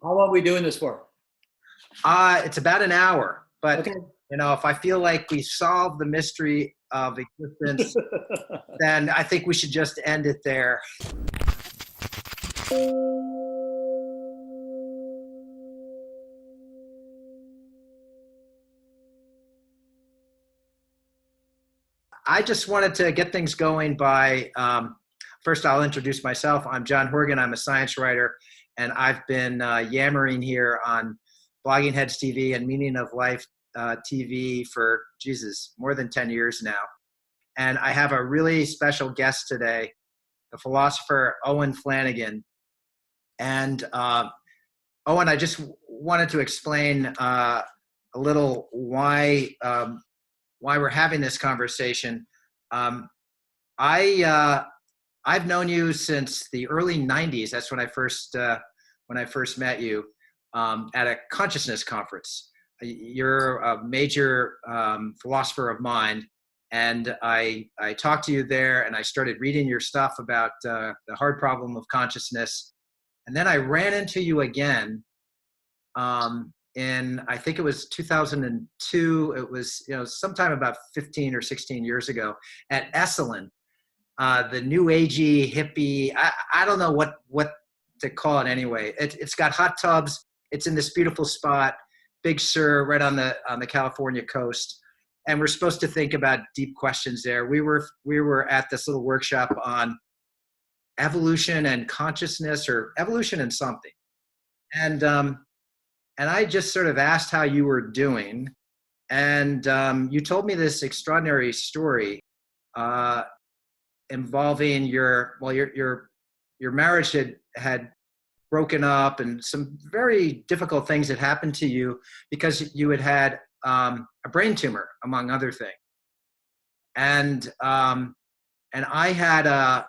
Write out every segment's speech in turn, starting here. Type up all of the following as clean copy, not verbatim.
How long are we doing this for? It's about an hour, but Okay. if I feel like we solved the mystery of existence, then I think we should just end it there. I just wanted to get things going by, first I'll introduce myself. I'm John Horgan. I'm a science writer, and I've been yammering here on Blogging Heads TV and Meaning of Life TV for, more than 10 years now. And I have a really special guest today, the philosopher Owen Flanagan. And Owen, I just wanted to explain a little why we're having this conversation. I've known you since the early '90s. That's when I first met you at a consciousness conference. You're a major philosopher of mind, and I talked to you there, and I started reading your stuff about the hard problem of consciousness, and then I ran into you again in, I think it was 2002. It was sometime about 15 or 16 years ago at Esalen, the new agey hippie. I don't know what to call it anyway. It's got hot tubs. It's in this beautiful spot, Big Sur, right on the California coast, and we're supposed to think about deep questions there. We were at this little workshop on evolution and consciousness, or evolution and something, and I just sort of asked how you were doing, and you told me this extraordinary story involving your marriage had broken up, and some very difficult things had happened to you because you had a brain tumor, among other things, and I had a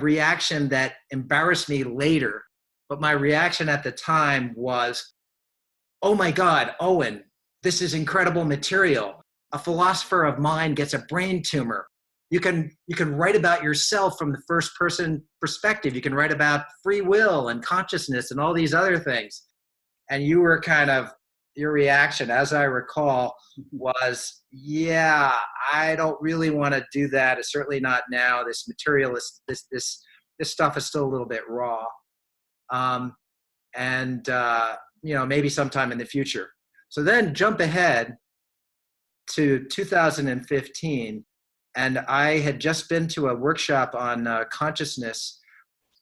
reaction that embarrassed me later. But my reaction at the time was, oh my God, Owen, this is incredible material. A philosopher of mind gets a brain tumor. You can write about yourself from the first person perspective. You can write about free will and consciousness and all these other things. And your reaction, as I recall, was, yeah, I don't really want to do that. It's certainly not now. This materialist, this stuff is still a little bit raw. Maybe sometime in the future. So then jump ahead to 2015, and I had just been to a workshop on consciousness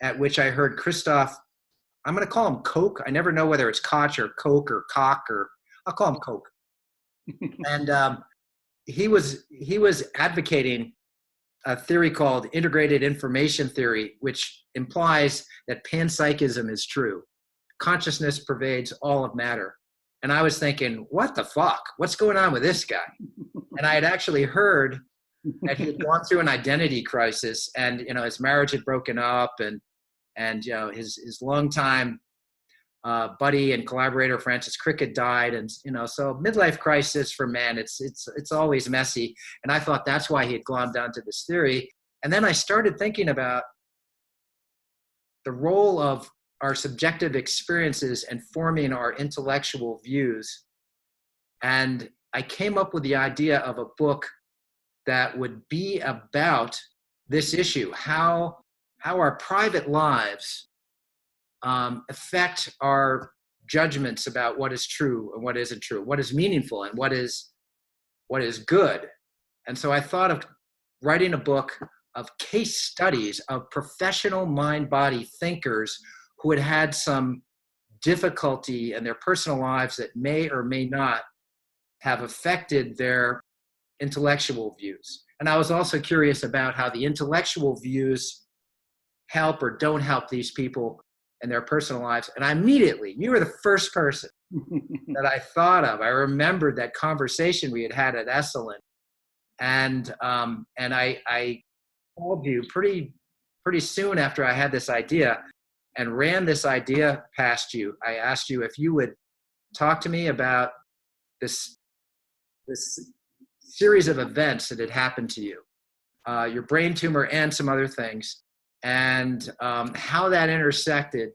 at which I heard Christoph, I'm going to call him Koch. I never know whether it's Koch or Coke or Cock, or I'll call him Koch. And he was advocating a theory called integrated information theory, which implies that panpsychism is true. Consciousness pervades all of matter. And I was thinking, what the fuck? What's going on with this guy? And I had actually heard that he had gone through an identity crisis, and his marriage had broken up, and his longtime buddy and collaborator Francis Crick had died, and so midlife crisis for men, it's always messy. And I thought that's why he had glommed down to this theory. And then I started thinking about the role of our subjective experiences and forming our intellectual views. And I came up with the idea of a book that would be about this issue, how our private lives affect our judgments about what is true and what isn't true, what is meaningful and what is good. And so I thought of writing a book of case studies of professional mind-body thinkers who had some difficulty in their personal lives that may or may not have affected their intellectual views. And I was also curious about how the intellectual views help or don't help these people in their personal lives. And you were the first person that I thought of. I remembered that conversation we had at Esalen. And I called you pretty soon after I had this idea and ran this idea past you. I asked you if you would talk to me about this series of events that had happened to you, your brain tumor and some other things, and how that intersected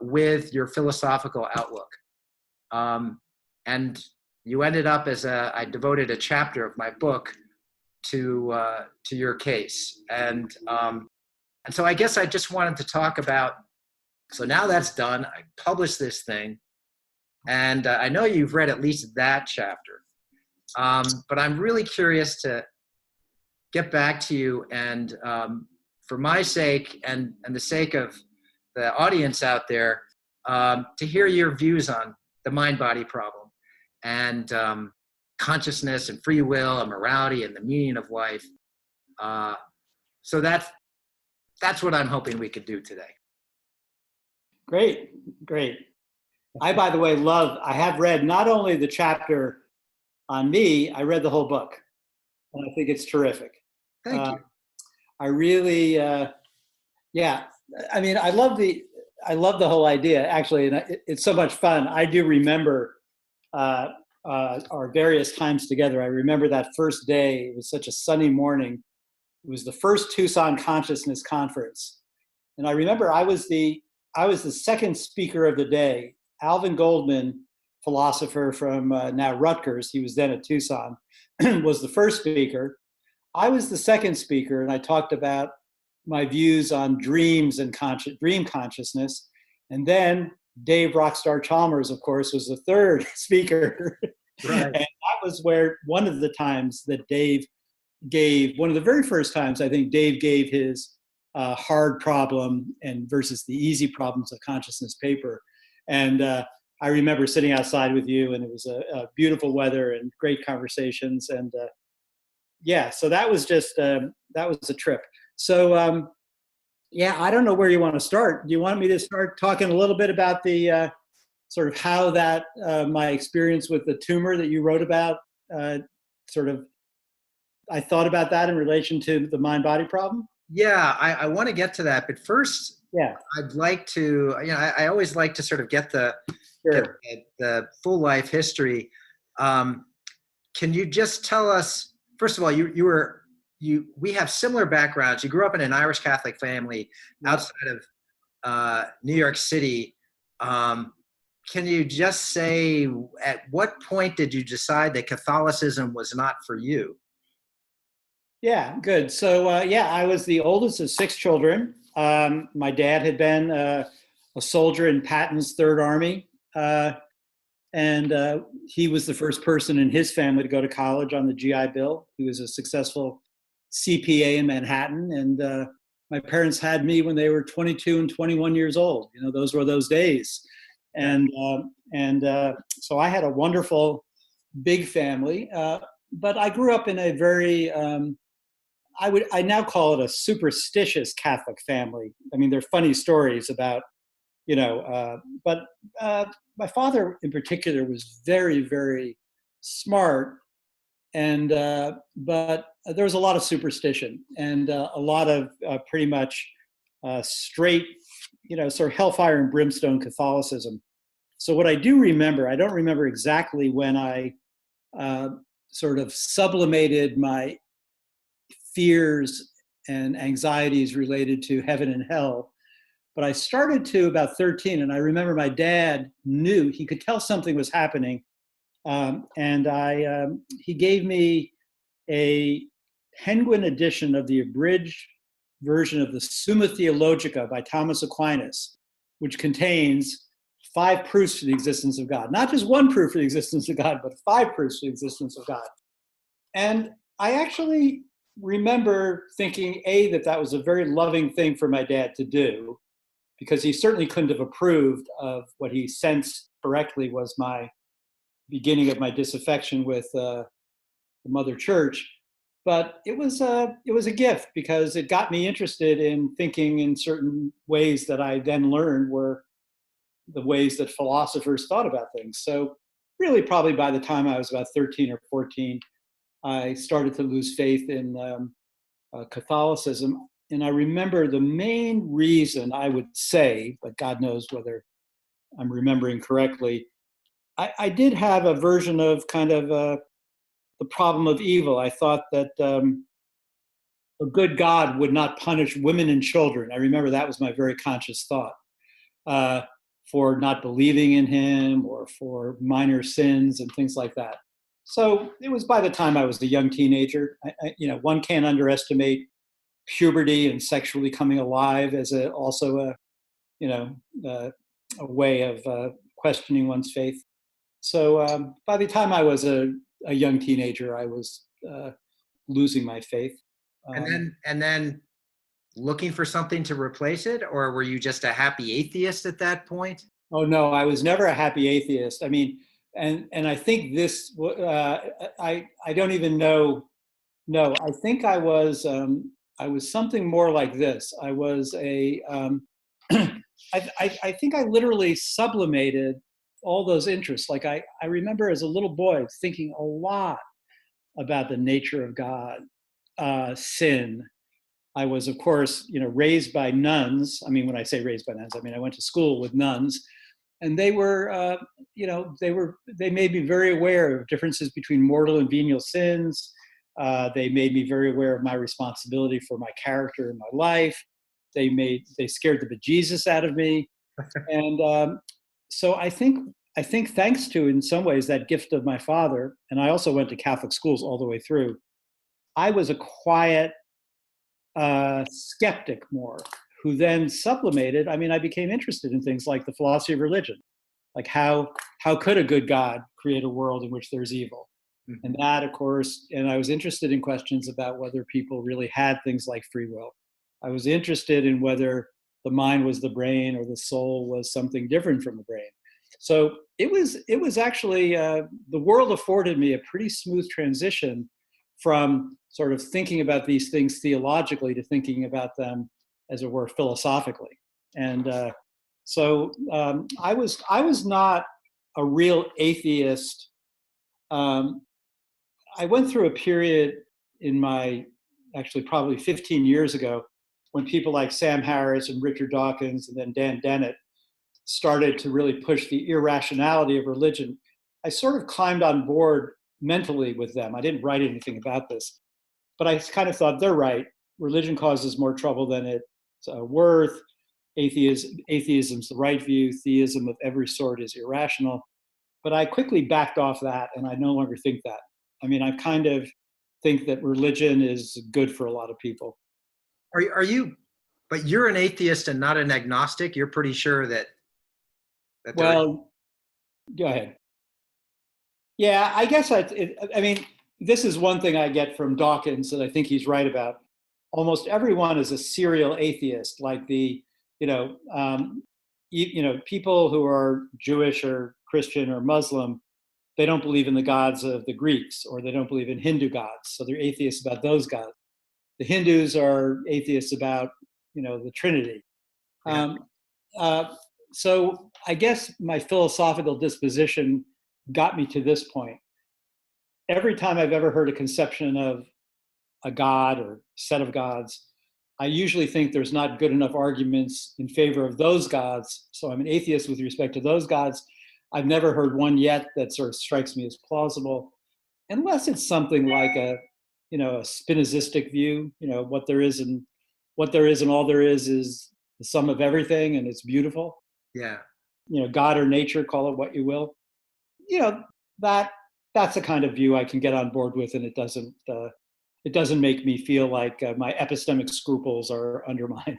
with your philosophical outlook. And you ended up I devoted a chapter of my book to your case. And so I guess I just wanted to talk about, so now that's done, I published this thing, and I know you've read at least that chapter. But I'm really curious to get back to you, and for my sake and the sake of the audience out there, to hear your views on the mind-body problem and consciousness and free will and morality and the meaning of life. So that's what I'm hoping we could do today. Great. I, by the way, I have read not only the chapter on me, I read the whole book. And I think it's terrific. Thank you. I really, yeah. I mean, I love the whole idea, actually, and it's so much fun. I do remember our various times together. I remember that first day. It was such a sunny morning. It was the first Tucson Consciousness Conference, and I remember I was the second speaker of the day. Alvin Goldman, philosopher from now Rutgers, he was then at Tucson, was the first speaker. I was the second speaker, and I talked about my views on dreams and dream consciousness. And then Dave Rockstar Chalmers, of course, was the third speaker. Right. And that was where one of the times that Dave gave, one of the very first times, I think Dave gave his hard problem and versus the easy problems of consciousness paper. And I remember sitting outside with you, and it was a beautiful weather and great conversations. And yeah, so that was just, that was a trip. So yeah, I don't know where you want to start. Do you want me to start talking a little bit about the sort of how that, my experience with the tumor that you wrote about, sort of, I thought about that in relation to the mind-body problem? Yeah, I want to get to that, but first, yeah, I'd like to, I always like to sort of get the full life history. Can you just tell us, first of all, we have similar backgrounds. You grew up in an Irish Catholic family outside of New York City. Can you just say, at what point did you decide that Catholicism was not for you? Yeah, good. So yeah, I was the oldest of 6 children. My dad had been a soldier in Patton's Third Army, and he was the first person in his family to go to college on the GI Bill. He was a successful CPA in Manhattan, and my parents had me when they were 22 and 21 years old. Those were those days, and so I had a wonderful, big family. But I grew up in a very I now call it a superstitious Catholic family. I mean, there are funny stories about, but my father in particular was very, very smart, and but there was a lot of superstition and a lot of pretty much straight, sort of hellfire and brimstone Catholicism. So what I do remember, I don't remember exactly when I sort of sublimated my fears and anxieties related to heaven and hell. But I started to about 13, and I remember my dad knew, he could tell something was happening. And he gave me a Penguin edition of the abridged version of the Summa Theologica by Thomas Aquinas, which contains 5 proofs for the existence of God. Not just 1 proof for the existence of God, but 5 proofs for the existence of God. And I actually remember thinking, that was a very loving thing for my dad to do, because he certainly couldn't have approved of what he sensed correctly was my beginning of my disaffection with the Mother Church. But it was a gift, because it got me interested in thinking in certain ways that I then learned were the ways that philosophers thought about things. So really, probably by the time I was about 13 or 14, I started to lose faith in Catholicism. And I remember the main reason, I would say, but God knows whether I'm remembering correctly, I did have a version of kind of the problem of evil. I thought that a good God would not punish women and children. I remember that was my very conscious thought. for not believing in him or for minor sins and things like that. So it was by the time I was a young teenager. One can't underestimate puberty and sexually coming alive as also a way of questioning one's faith. So by the time I was a young teenager, I was losing my faith. And then looking for something to replace it, or were you just a happy atheist at that point? Oh no, I was never a happy atheist. I mean, and I think this. I don't even know. No, I think I was something more like this. I was a. I think I literally sublimated all those interests. Like I remember as a little boy thinking a lot about the nature of God, sin. I was, of course, raised by nuns. I mean, when I say raised by nuns, I mean I went to school with nuns, and they were, they made me very aware of differences between mortal and venial sins. They made me very aware of my responsibility for my character in my life. They scared the bejesus out of me, and so I think thanks to, in some ways, that gift of my father, and I also went to Catholic schools all the way through. I was a quiet skeptic more, who then sublimated. I mean, I became interested in things like the philosophy of religion, like how could a good God create a world in which there's evil? Mm-hmm. And that, of course, and I was interested in questions about whether people really had things like free will. I was interested in whether the mind was the brain or the soul was something different from the brain. So it was actually, the world afforded me a pretty smooth transition from sort of thinking about these things theologically to thinking about them, as it were, philosophically. And so I was not a real atheist. I went through a period in actually probably 15 years ago, when people like Sam Harris and Richard Dawkins and then Dan Dennett started to really push the irrationality of religion. I sort of climbed on board mentally with them. I didn't write anything about this, but I kind of thought they're right. Religion causes more trouble than it's worth. Atheism's the right view. Theism of every sort is irrational. But I quickly backed off that, and I no longer think that. I mean, I kind of think that religion is good for a lot of people. Are you? But you're an atheist and not an agnostic. You're pretty sure that. Well, go ahead. Yeah, I guess I mean, this is one thing I get from Dawkins that I think he's right about. Almost everyone is a serial atheist, like people who are Jewish or Christian or Muslim, they don't believe in the gods of the Greeks, or they don't believe in Hindu gods, so they're atheists about those gods. The Hindus are atheists about, the Trinity. Yeah. So I guess my philosophical disposition got me to this point. Every time I've ever heard a conception of a god or set of gods, I usually think there's not good enough arguments in favor of those gods. So I'm an atheist with respect to those gods. I've never heard one yet that sort of strikes me as plausible, unless it's something like a Spinozistic view. What there is and all there is the sum of everything, and it's beautiful. Yeah. God or nature, call it what you will. That's the kind of view I can get on board with, and it doesn't make me feel like my epistemic scruples are undermined.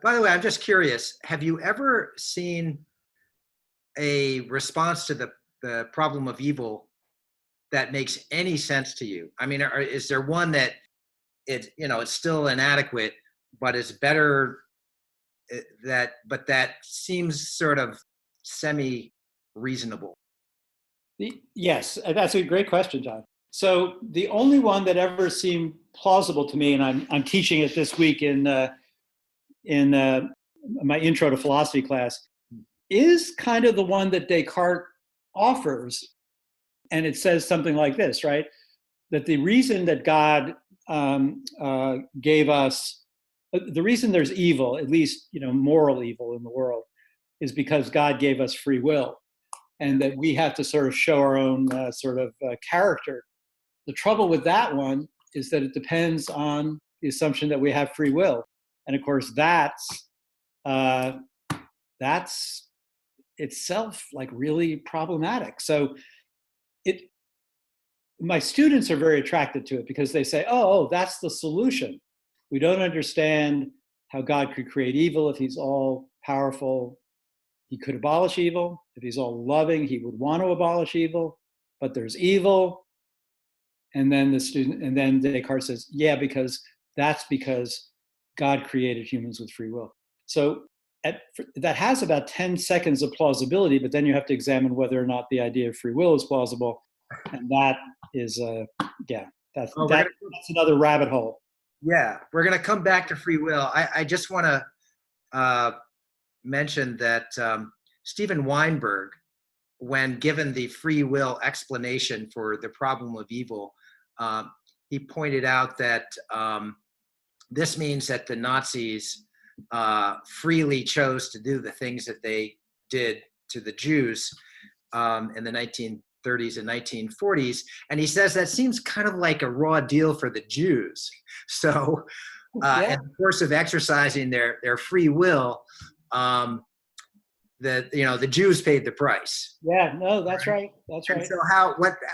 By the way, I'm just curious, have you ever seen a response to the problem of evil that makes any sense to you? I mean, is there one that it's still inadequate, but is better, but that seems sort of semi-reasonable? Yes, that's a great question, John. So the only one that ever seemed plausible to me, and I'm teaching it this week in my intro to philosophy class, is kind of the one that Descartes offers, and it says something like this, right? That the reason that God gave us, the reason there's evil, at least moral evil in the world, is because God gave us free will, and that we have to sort of show our own character. The trouble with that one is that it depends on the assumption that we have free will. And of course, that's that's itself like really problematic. So it, my students are very attracted to it because they say, oh, that's the solution. We don't understand how God could create evil. If he's all powerful, he could abolish evil. If he's all loving, he would want to abolish evil, but there's evil. And then Descartes says, yeah, that's because God created humans with free will. So that has about 10 seconds of plausibility, but then you have to examine whether or not the idea of free will is plausible. And that is, that's another rabbit hole. Yeah, we're going to come back to free will. I just want to mention that Steven Weinberg, when given the free will explanation for the problem of evil, he pointed out that this means that the Nazis freely chose to do the things that they did to the Jews in the 1930s and 1940s. And he says that seems kind of like a raw deal for the Jews. So in the course of exercising their free will, the Jews paid the price. Yeah, no, that's right. That's right. And so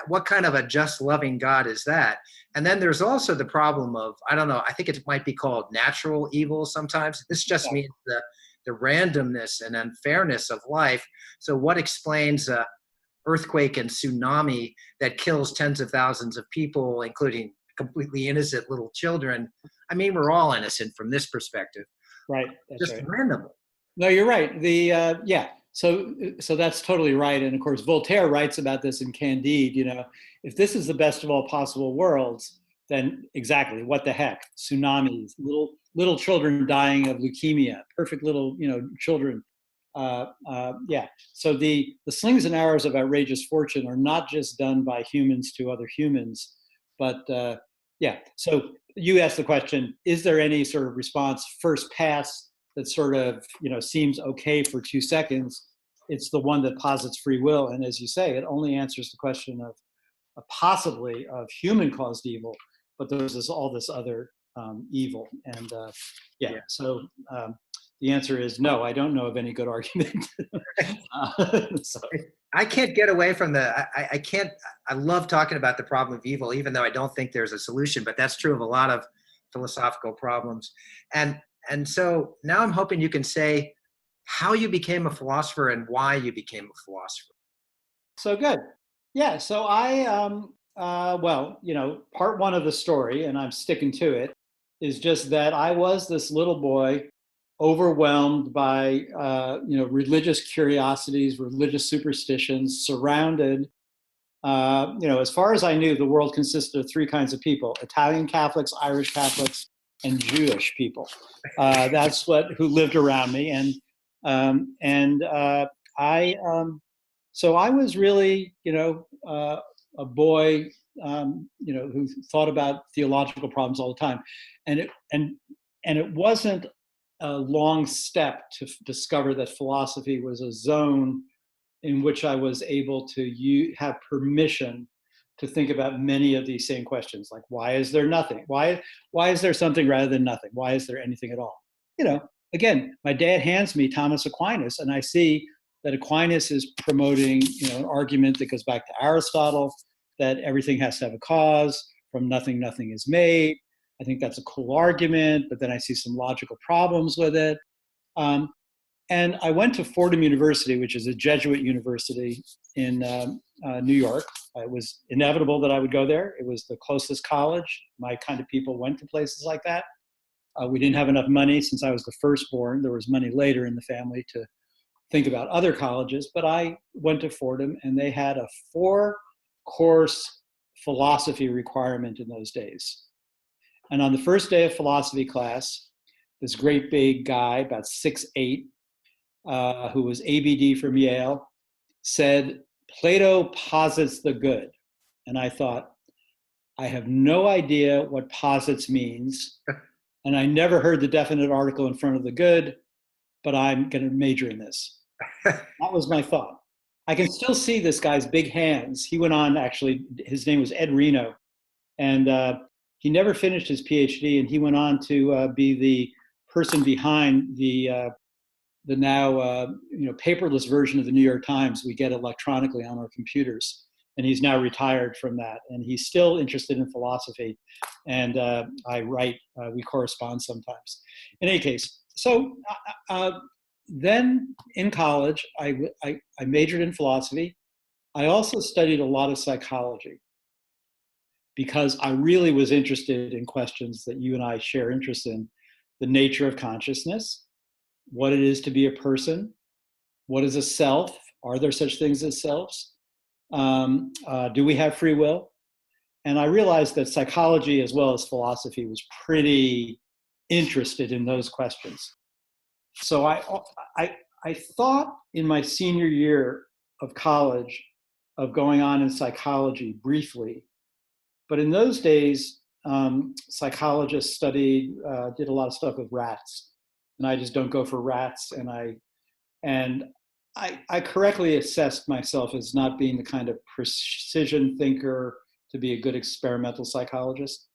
what kind of a just loving God is that? And then there's also the problem of, I don't know, I think it might be called natural evil sometimes. This just means the randomness and unfairness of life. So what explains a earthquake and tsunami that kills tens of thousands of people, including completely innocent little children? I mean, we're all innocent from this perspective. Right. That's just right. randomly. No, you're right. So that's totally right. And of course, Voltaire writes about this in Candide. If this is the best of all possible worlds, then exactly, what the heck? Tsunamis, little children dying of leukemia, perfect little children. So the slings and arrows of outrageous fortune are not just done by humans to other humans, but So you asked the question: is there any sort of response, first pass, that sort of seems okay for 2 seconds? It's the one that posits free will, and as you say, it only answers the question of possibly of human-caused evil, but there's all this other evil, and So the answer is no. I don't know of any good argument. So. I can't get away from I love talking about the problem of evil, even though I don't think there's a solution, but that's true of a lot of philosophical problems. And so now I'm hoping you can say how you became a philosopher and why you became a philosopher. So good. Yeah. So I, part one of the story, and I'm sticking to it, is just that I was this little boy overwhelmed by, religious curiosities, religious superstitions, surrounded, as far as I knew, the world consisted of three kinds of people: Italian Catholics, Irish Catholics, and Jewish people. That's who lived around me. So I was really, a boy, who thought about theological problems all the time. And it wasn't a long step to discover that philosophy was a zone in which I was able to have permission to think about many of these same questions, like why is there nothing? Why is there something rather than nothing? Why is there anything at all? Again, my dad hands me Thomas Aquinas, and I see that Aquinas is promoting, an argument that goes back to Aristotle, that everything has to have a cause. From nothing, nothing is made. I think that's a cool argument, but then I see some logical problems with it. And I went to Fordham University, which is a Jesuit university in New York. It was inevitable that I would go there. It was the closest college. My kind of people went to places like that. We didn't have enough money since I was the firstborn. There was money later in the family to think about other colleges, but I went to Fordham, and they had a 4-course philosophy requirement in those days. And on the first day of philosophy class, this great big guy, about 6'8", who was ABD from Yale, said, "Plato posits the good." And I thought, I have no idea what posits means, and I never heard the definite article in front of the good, but I'm going to major in this. That was my thought. I can still see this guy's big hands. He went on, actually, his name was Ed Reno, and he never finished his PhD, and he went on to be the person behind the the now paperless version of the New York Times we get electronically on our computers. And he's now retired from that, and he's still interested in philosophy. And I write, we correspond sometimes. In any case, so then in college, I majored in philosophy. I also studied a lot of psychology because I really was interested in questions that you and I share interest in: the nature of consciousness, what it is to be a person, what is a self, are there such things as selves, do we have free will? And I realized that psychology as well as philosophy was pretty interested in those questions. So I thought in my senior year of college of going on in psychology briefly. But in those days, psychologists did a lot of stuff with rats. And I just don't go for rats. And I correctly assessed myself as not being the kind of precision thinker to be a good experimental psychologist.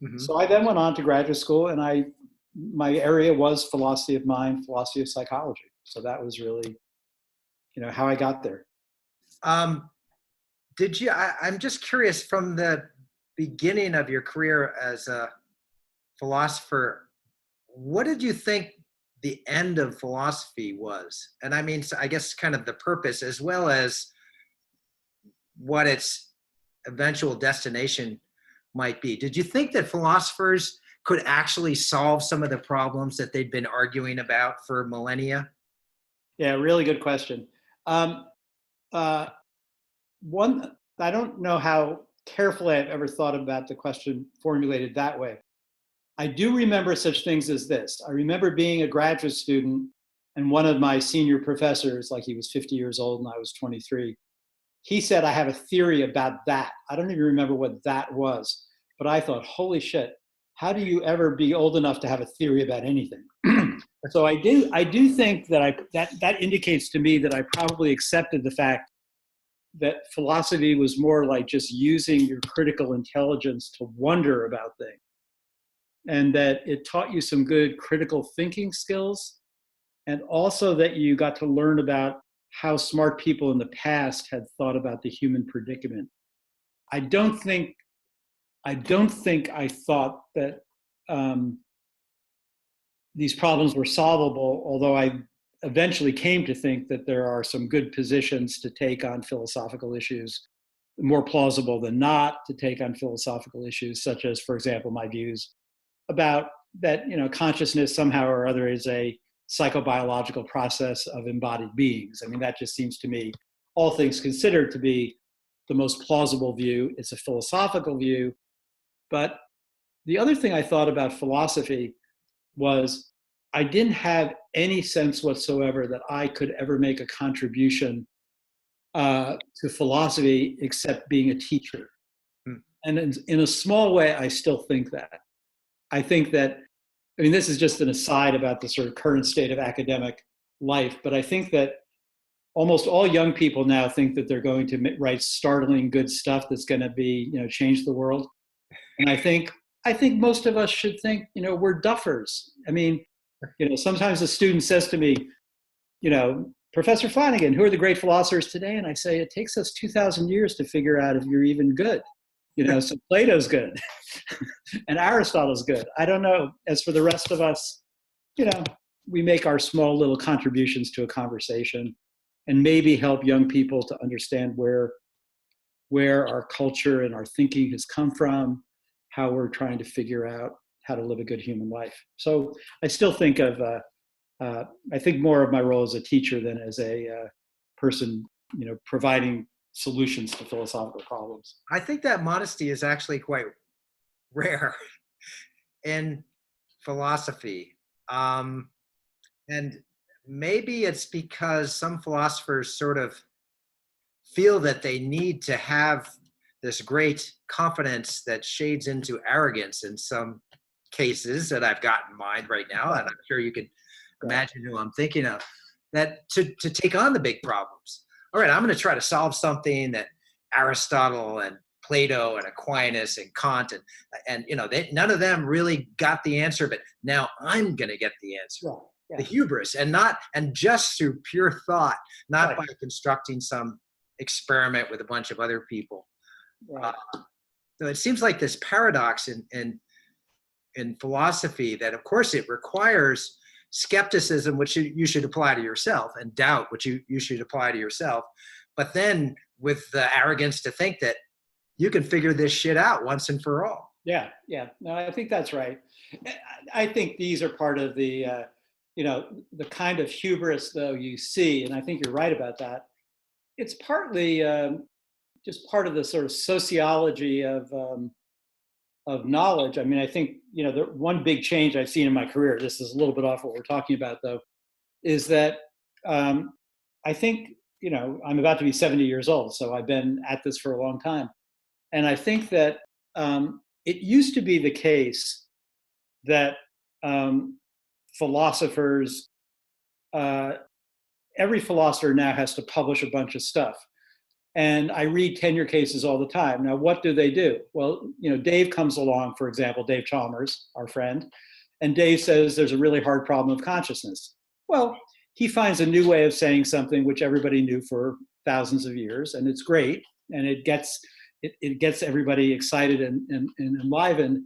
Mm-hmm. So I then went on to graduate school, and my area was philosophy of mind, philosophy of psychology. So that was really, how I got there. I'm just curious, from the beginning of your career as a philosopher, what did you think the end of philosophy was? And I mean, I guess kind of the purpose as well as what its eventual destination might be. Did you think that philosophers could actually solve some of the problems that they'd been arguing about for millennia? Yeah, really good question. One, I don't know how carefully I've ever thought about the question formulated that way. I do remember such things as this. I remember being a graduate student, and one of my senior professors, like he was 50 years old and I was 23, he said, I have a theory about that. I don't even remember what that was, but I thought, holy shit, how do you ever be old enough to have a theory about anything? So I do think that indicates to me that I probably accepted the fact that philosophy was more like just using your critical intelligence to wonder about things, and that it taught you some good critical thinking skills, and also that you got to learn about how smart people in the past had thought about the human predicament. I don't think I thought that these problems were solvable, although I eventually came to think that there are some good positions to take on philosophical issues, more plausible than not to take on philosophical issues, such as, for example, my views about that, consciousness somehow or other is a psychobiological process of embodied beings. I mean, that just seems to me, all things considered, to be the most plausible view. It's a philosophical view. But the other thing I thought about philosophy was I didn't have any sense whatsoever that I could ever make a contribution to philosophy except being a teacher. And in a small way, I still think that. I think that, this is just an aside about the sort of current state of academic life, but I think that almost all young people now think that they're going to write startling good stuff that's going to be, change the world. And I think most of us should think, we're duffers. Sometimes a student says to me, Professor Flanagan, who are the great philosophers today? And I say, it takes us 2,000 years to figure out if you're even good. So Plato's good and Aristotle's good. I don't know. As for the rest of us, we make our small little contributions to a conversation and maybe help young people to understand where our culture and our thinking has come from, how we're trying to figure out how to live a good human life. So I still think I think more of my role as a teacher than as a person, providing solutions to philosophical problems. I think that modesty is actually quite rare in philosophy. And maybe it's because some philosophers sort of feel that they need to have this great confidence that shades into arrogance in some cases that I've got in mind right now, and I'm sure you can imagine who I'm thinking of, that to take on the big problems. All right, I'm going to try to solve something that Aristotle and Plato and Aquinas and Kant and none of them really got the answer, but now I'm going to get the answer. the hubris, and just through pure thought, not Right. by constructing some experiment with a bunch of other people. Right. So it seems like this paradox in philosophy that, of course, it requires skepticism, which you should apply to yourself, and doubt, which you should apply to yourself. But then with the arrogance to think that you can figure this shit out once and for all. Yeah. No, I think that's right. I think these are part of the, the kind of hubris, though, you see, and I think you're right about that. It's partly just part of the sort of sociology of knowledge. I mean, I think, the one big change I've seen in my career, this is a little bit off what we're talking about, though, is that I think, I'm about to be 70 years old, so I've been at this for a long time. And I think that it used to be the case that philosophers, every philosopher now has to publish a bunch of stuff. And I read tenure cases all the time. Now, what do? Well, Dave comes along, for example, Dave Chalmers, our friend, and Dave says there's a really hard problem of consciousness. Well, he finds a new way of saying something which everybody knew for thousands of years, and it's great, and it gets everybody excited and enlivened.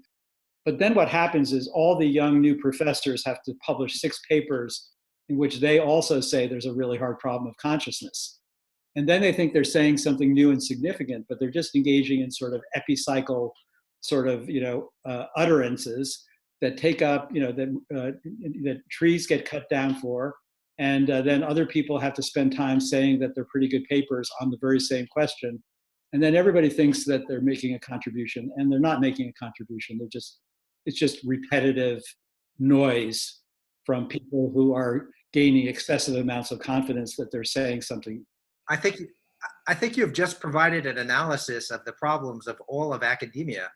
But then what happens is all the young new professors have to publish 6 papers in which they also say there's a really hard problem of consciousness. And then they think they're saying something new and significant, but they're just engaging in sort of epicycle sort of, utterances that take up, that trees get cut down for. And then other people have to spend time saying that they're pretty good papers on the very same question. And then everybody thinks that they're making a contribution, and they're not making a contribution. It's just repetitive noise from people who are gaining excessive amounts of confidence that they're saying something. I think you've just provided an analysis of the problems of all of academia,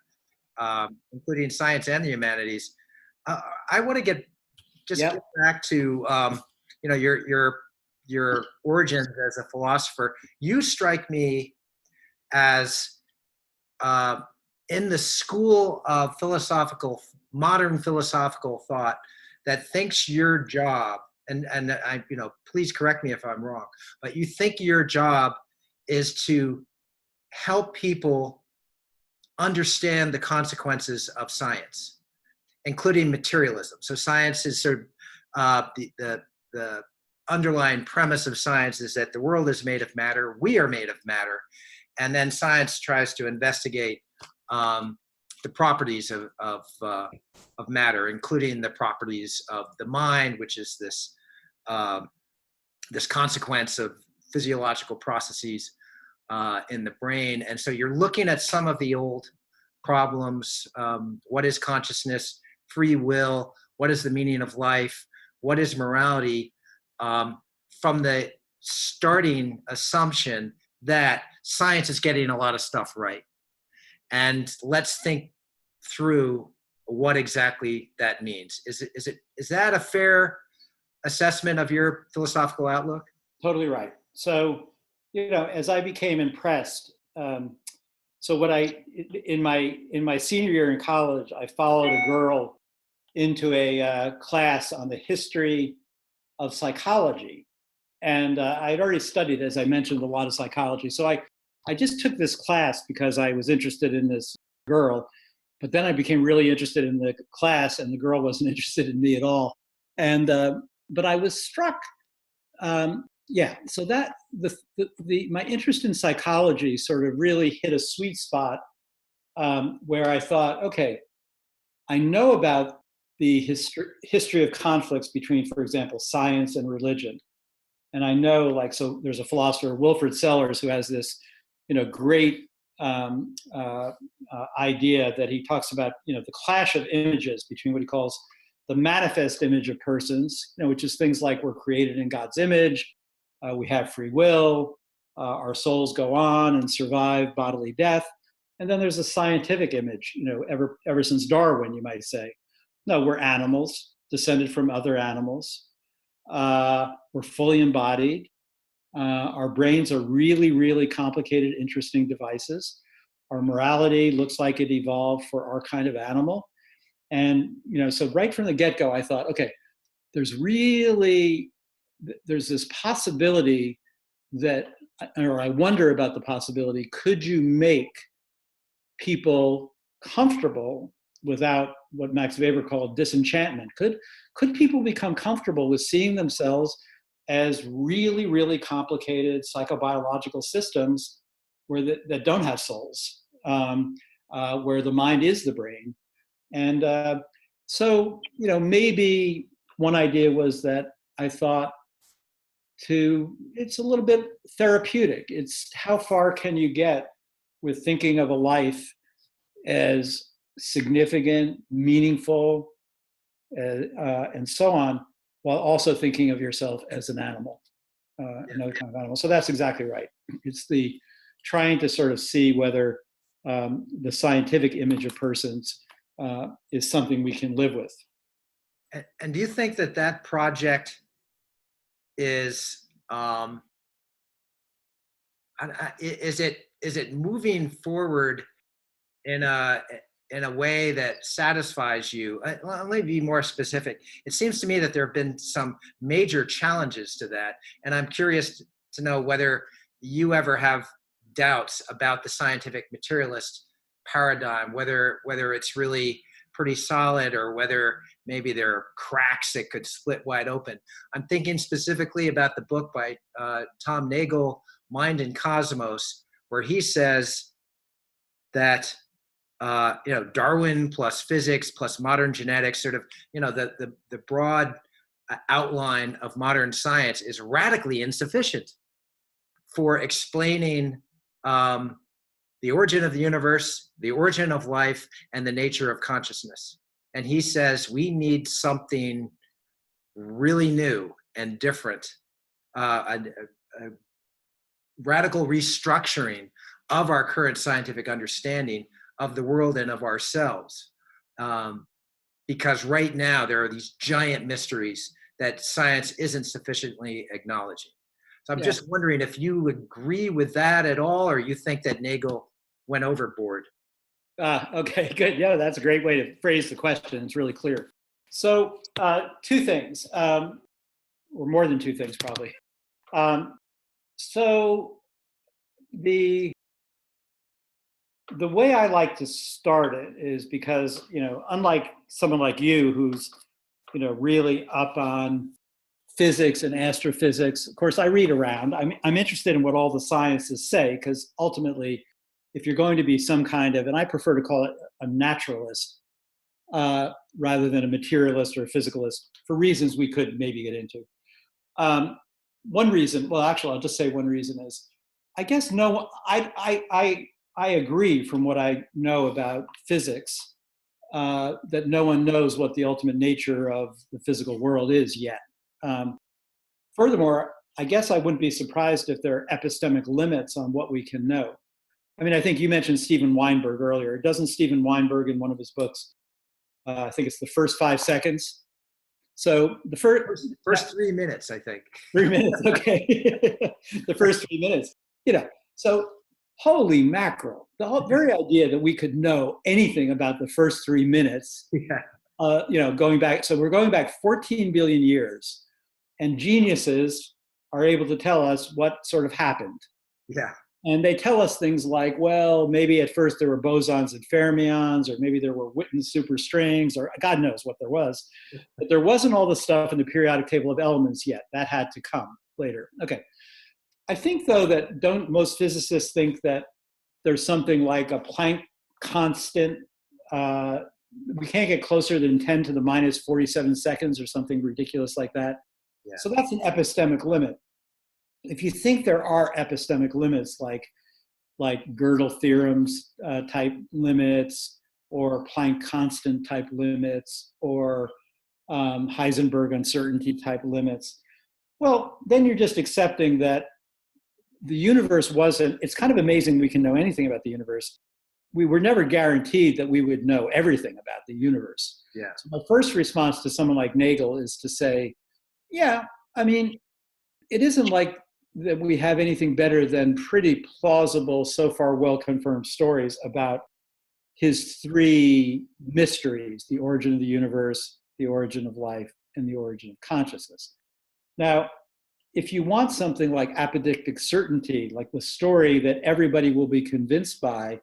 including science and the humanities. I want to get back to your origins as a philosopher. You strike me as in the school of modern philosophical thought that thinks your job, and I, please correct me if I'm wrong, but you think your job is to help people understand the consequences of science, including materialism. So science is sort of the underlying premise of science is that the world is made of matter, we are made of matter, and then science tries to investigate the properties of matter, including the properties of the mind, which is this consequence of physiological processes in the brain. And so you're looking at some of the old problems. What is consciousness? Free will? What is the meaning of life? What is morality? From the starting assumption that science is getting a lot of stuff right. And let's think through what exactly that means. Is that a fair assessment of your philosophical outlook? Totally right. So, as I became impressed, so what in my senior year in college, I followed a girl into a class on the history of psychology. And I had already studied, as I mentioned, a lot of psychology. So I just took this class because I was interested in this girl, but then I became really interested in the class, and the girl wasn't interested in me at all. And but I was struck, so that my interest in psychology sort of really hit a sweet spot where I thought, okay, I know about the history of conflicts between, for example, science and religion. And I know, so there's a philosopher, Wilfrid Sellers, who has this, great idea that he talks about, the clash of images between what he calls the manifest image of persons, which is things like we're created in God's image, we have free will, our souls go on and survive bodily death. And then there's a scientific image, ever since Darwin, you might say. No, we're animals, descended from other animals. We're fully embodied. Our brains are really, really complicated, interesting devices. Our morality looks like it evolved for our kind of animal. And, so right from the get-go, I thought, okay, there's this possibility that, or I wonder about the possibility, could you make people comfortable without what Max Weber called disenchantment? Could people become comfortable with seeing themselves as really, really complicated psychobiological systems that don't have souls, where the mind is the brain? And so, maybe one idea was that I thought it's a little bit therapeutic. It's how far can you get with thinking of a life as significant, meaningful, and so on, while also thinking of yourself as an animal, another kind of animal. So that's exactly right. It's the trying to sort of see whether the scientific image of persons is something we can live with. And do you think that project is it moving forward in a way that satisfies you? Let me be more specific. It seems to me that there have been some major challenges to that, and I'm curious to know whether you ever have doubts about the scientific materialist paradigm, whether it's really pretty solid, or whether maybe there are cracks that could split wide open. I'm thinking specifically about the book by Tom Nagel, Mind and Cosmos, where he says that Darwin plus physics plus modern genetics, sort of, the broad outline of modern science is radically insufficient for explaining the origin of the universe, the origin of life, and the nature of consciousness. And he says we need something really new and different, a radical restructuring of our current scientific understanding of the world and of ourselves. Because right now there are these giant mysteries that science isn't sufficiently acknowledging. So I'm just wondering if you agree with that at all, or you think that Nagel went overboard. Okay, good. Yeah, that's a great way to phrase the question. It's really clear. So two things, or more than two things probably. So the way I like to start it is because, unlike someone like you who's, really up on physics and astrophysics, of course, I read around. I'm interested in what all the sciences say, because ultimately, if you're going to be some kind of, and I prefer to call it a naturalist rather than a materialist or a physicalist, for reasons we could maybe get into. One reason, well, actually, I'll just say one reason is, I guess I agree from what I know about physics that no one knows what the ultimate nature of the physical world is yet. Furthermore, I guess I wouldn't be surprised if there are epistemic limits on what we can know. I mean, I think you mentioned Steven Weinberg earlier. Doesn't Steven Weinberg in one of his books, I think it's The First 5 Seconds. So the first 3 minutes, I think. 3 minutes, okay. The first 3 minutes. So holy mackerel. The whole very idea that we could know anything about the first 3 minutes, going back, so we're going back 14 billion years, and geniuses are able to tell us what sort of happened. Yeah. And they tell us things like, well, maybe at first there were bosons and fermions, or maybe there were Witten superstrings, or God knows what there was. But there wasn't all the stuff in the periodic table of elements yet. That had to come later. Okay. I think, though, that don't most physicists think that there's something like a Planck constant? We can't get closer than 10 to the minus 47 seconds or something ridiculous like that. Yeah. So that's an epistemic limit. If you think there are epistemic limits like Gödel theorems type limits, or Planck constant type limits, or Heisenberg uncertainty type limits, well, then you're just accepting that the universe wasn't, it's kind of amazing we can know anything about the universe. We were never guaranteed that we would know everything about the universe. Yeah. So my first response to someone like Nagel is to say, yeah, I mean, it isn't like that we have anything better than pretty plausible, so far well-confirmed stories about his three mysteries: the origin of the universe, the origin of life, and the origin of consciousness. Now, if you want something like apodictic certainty, like the story that everybody will be convinced by,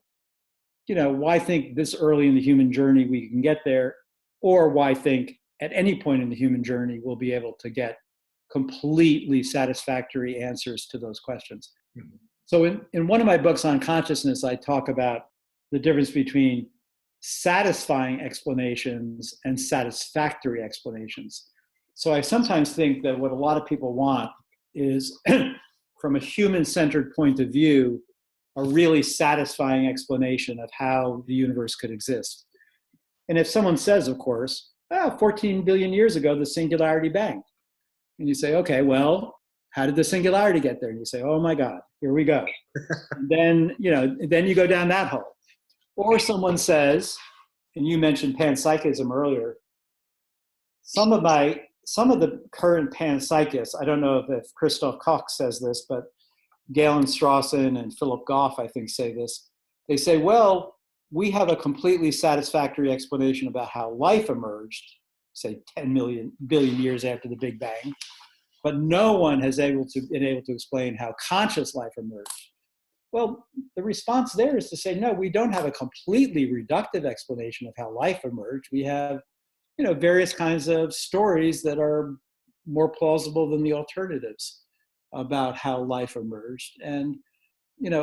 why think this early in the human journey we can get there, or why think at any point in the human journey we'll be able to get completely satisfactory answers to those questions. Mm-hmm. So in one of my books on consciousness, I talk about the difference between satisfying explanations and satisfactory explanations. So I sometimes think that what a lot of people want is, from a human-centered point of view, a really satisfying explanation of how the universe could exist. And if someone says, of course, 14 billion years ago, the singularity banged. And you say, okay, well, how did the singularity get there? And you say, oh my God, here we go. And then, then you go down that hole. Or someone says, and you mentioned panpsychism earlier, some of the current panpsychists, I don't know if Christoph Koch says this, but Galen Strawson and Philip Goff, I think, say this. They say, well, we have a completely satisfactory explanation about how life emerged, say 10 billion years after the Big Bang, but no one has been able to explain how conscious life emerged. Well, the response there is to say, no, we don't have a completely reductive explanation of how life emerged. We have, various kinds of stories that are more plausible than the alternatives about how life emerged. And,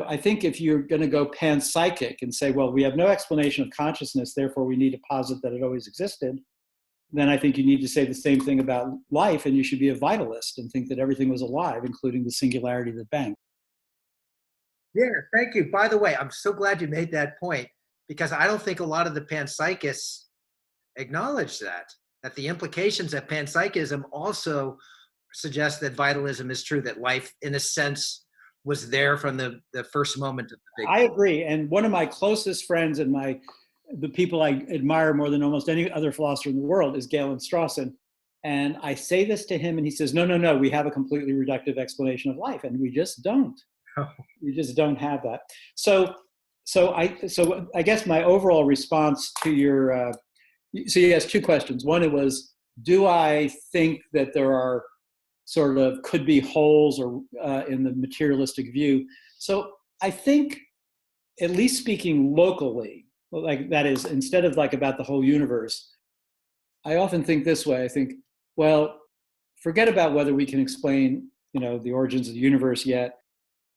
I think if you're going to go panpsychic and say, well, we have no explanation of consciousness, therefore we need to posit that it always existed, then I think you need to say the same thing about life, and you should be a vitalist and think that everything was alive, including the singularity that banged. Yeah, thank you. By the way, I'm so glad you made that point, because I don't think a lot of the panpsychists acknowledge that the implications of panpsychism also suggest that vitalism is true, that life, in a sense, was there from the first moment of the Big Bang. I agree. And one of my closest friends and the people I admire more than almost any other philosopher in the world is Galen Strawson. And I say this to him and he says, no, we have a completely reductive explanation of life. And we just don't. Oh. We just don't have that. So I guess my overall response to your, so you asked two questions. One, it was, do I think that there are sort of could be holes or in the materialistic view? So I think, at least speaking locally, like that is, instead of like about the whole universe, I often think this way. I think, well, forget about whether we can explain, the origins of the universe yet.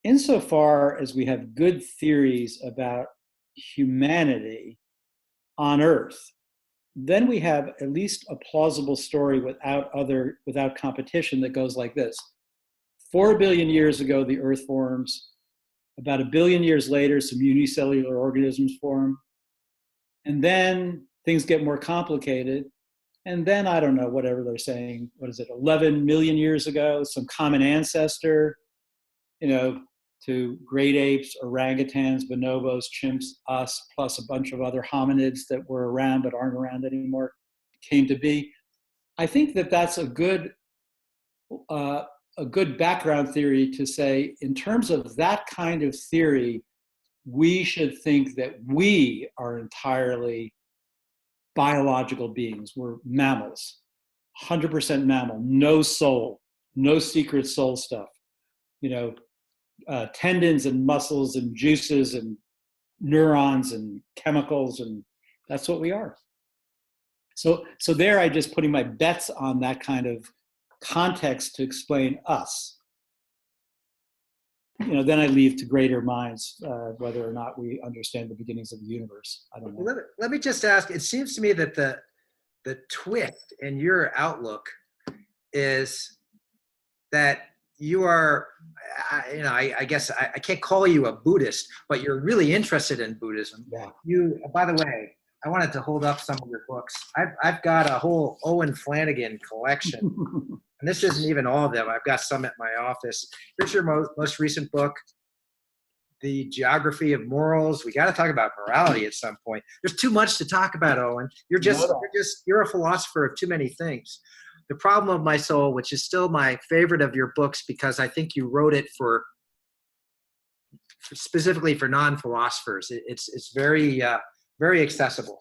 Insofar as we have good theories about humanity on Earth, then we have at least a plausible story without competition that goes like this. 4 billion years ago, the Earth forms. About 1 billion years later, some unicellular organisms form. And then things get more complicated. And then, I don't know, whatever they're saying, 11 million years ago, some common ancestor, to great apes, orangutans, bonobos, chimps, us, plus a bunch of other hominids that were around but aren't around anymore, came to be. I think that that's a good background theory to say, in terms of that kind of theory, we should think that we are entirely biological beings. We're mammals, 100% mammal, no soul, no secret soul stuff. Tendons and muscles and juices and neurons and chemicals, and that's what we are. So there I just putting my bets on that kind of context to explain us. Then I leave to greater minds whether or not we understand the beginnings of the universe. I don't know. Let me just ask, it seems to me that the twist in your outlook is that you are, I guess I can't call you a Buddhist, but you're really interested in Buddhism. Yeah. By the way, I wanted to hold up some of your books. I've got a whole Owen Flanagan collection, and this isn't even all of them. I've got some at my office. Here's your most recent book, The Geography of Morals. We got to talk about morality at some point. There's too much to talk about, Owen. You're a philosopher of too many things. The Problem of My Soul, which is still my favorite of your books because I think you wrote it specifically for non-philosophers. It's very, very accessible.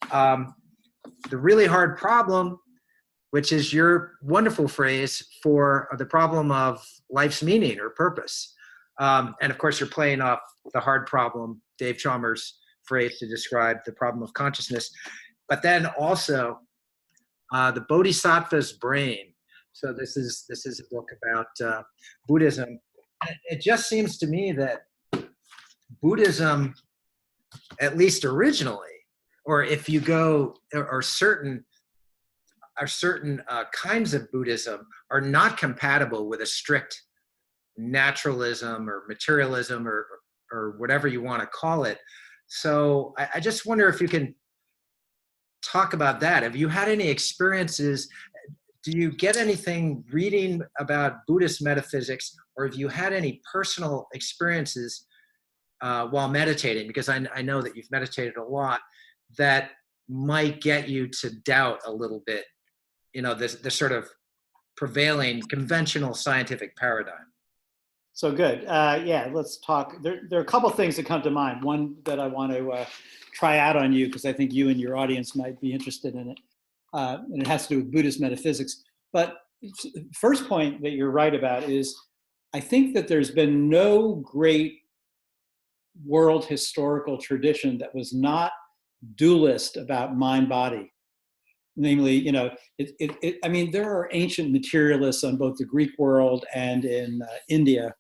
The Really Hard Problem, which is your wonderful phrase for the problem of life's meaning or purpose. And of course, you're playing off the hard problem, Dave Chalmers' phrase to describe the problem of consciousness. But then also the Bodhisattva's brain. So this is a book about Buddhism. And it just seems to me that Buddhism, at least originally, or if you go, or certain kinds of Buddhism are not compatible with a strict naturalism or materialism or whatever you want to call it. So I just wonder if you can talk about that. Have you had any experiences? Do you get anything reading about Buddhist metaphysics, or have you had any personal experiences while meditating? Because I know that you've meditated a lot, that might get you to doubt a little bit, the sort of prevailing conventional scientific paradigm. So good. Yeah, let's talk. There are a couple of things that come to mind. One that I want to try out on you, because I think you and your audience might be interested in it. And it has to do with Buddhist metaphysics. But first point that you're right about is, I think that there's been no great world historical tradition that was not dualist about mind-body. Namely, I mean, there are ancient materialists on both the Greek world and in India,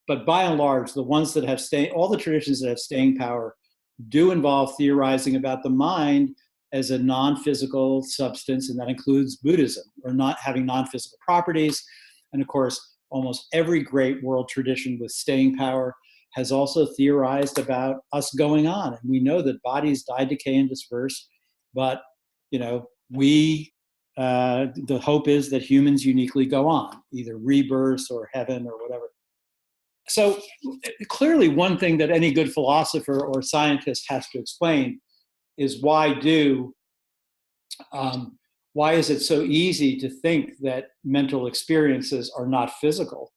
but by and large, the ones that have all the traditions that have staying power do involve theorizing about the mind as a non-physical substance, and that includes Buddhism, or not having non-physical properties. And of course, almost every great world tradition with staying power has also theorized about us going on. And we know that bodies die, decay, and disperse, but the hope is that humans uniquely go on, either rebirth or heaven or whatever. So clearly, one thing that any good philosopher or scientist has to explain is why is it so easy to think that mental experiences are not physical?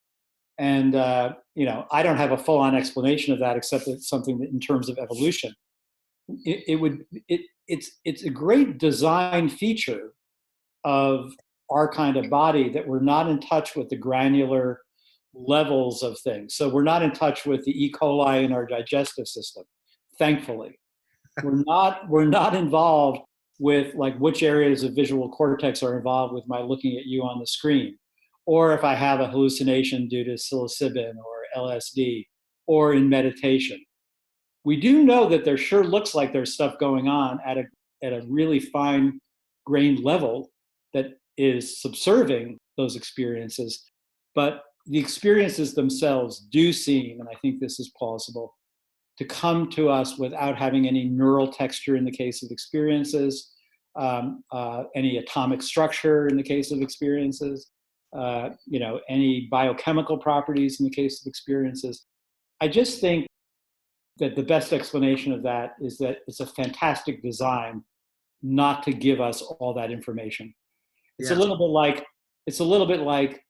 And I don't have a full-on explanation of that, except that it's something that, in terms of evolution, it's a great design feature of our kind of body that we're not in touch with the granular levels of things. So we're not in touch with the E. coli in our digestive system, thankfully. We're not involved with like which areas of visual cortex are involved with my looking at you on the screen, or if I have a hallucination due to psilocybin or LSD, or in meditation. We do know that there sure looks like there's stuff going on at a really fine-grained level that is subserving those experiences, but the experiences themselves do seem, and I think this is plausible, to come to us without having any neural texture in the case of experiences, any atomic structure in the case of experiences, any biochemical properties in the case of experiences. I just think that the best explanation of that is that it's a fantastic design not to give us all that information. It's a little bit like,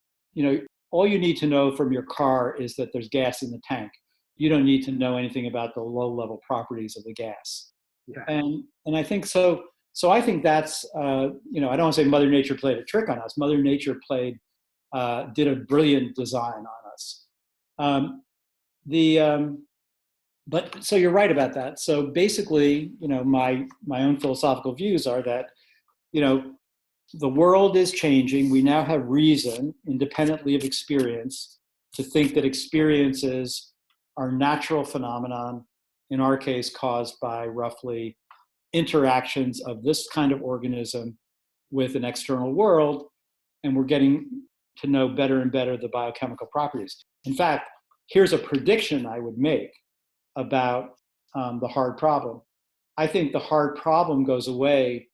all you need to know from your car is that there's gas in the tank. You don't need to know anything about the low-level properties of the gas. Yeah. And I think so. So I think that's, I don't want to say Mother Nature played a trick on us. Mother Nature did a brilliant design on us. But so you're right about that. So basically, my own philosophical views are that, the world is changing. We now have reason, independently of experience, to think that experiences are natural phenomenon, in our case, caused by roughly interactions of this kind of organism with an external world, and we're getting to know better and better the biochemical properties. In fact, here's a prediction I would make about the hard problem. I think the hard problem goes away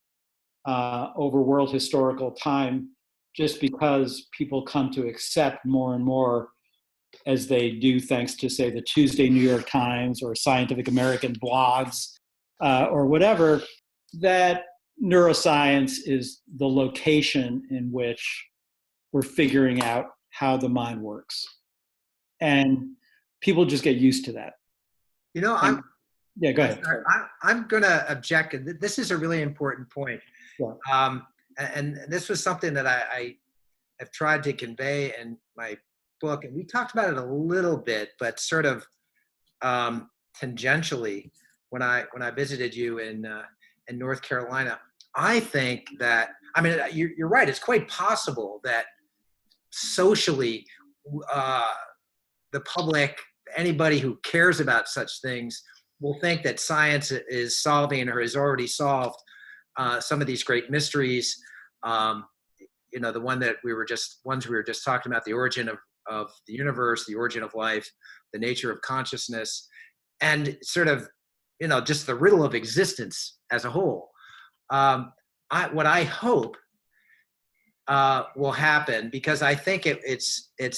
over world historical time, just because people come to accept more and more, as they do thanks to, say, the Tuesday New York Times or Scientific American blogs or whatever, that neuroscience is the location in which we're figuring out how the mind works. And people just get used to that. Yeah, go ahead. I'm going to object. This is a really important point. Yeah. and this was something that I have tried to convey in my book, and we talked about it a little bit, but sort of tangentially when I visited you in North Carolina. I think that, I mean, you're right. It's quite possible that socially, the public, anybody who cares about such things, will think that science is solving or has already solved some of these great mysteries. The ones we were just talking about, the origin of the universe, the origin of life, the nature of consciousness, and sort of, just the riddle of existence as a whole. What I hope will happen, because I think it's a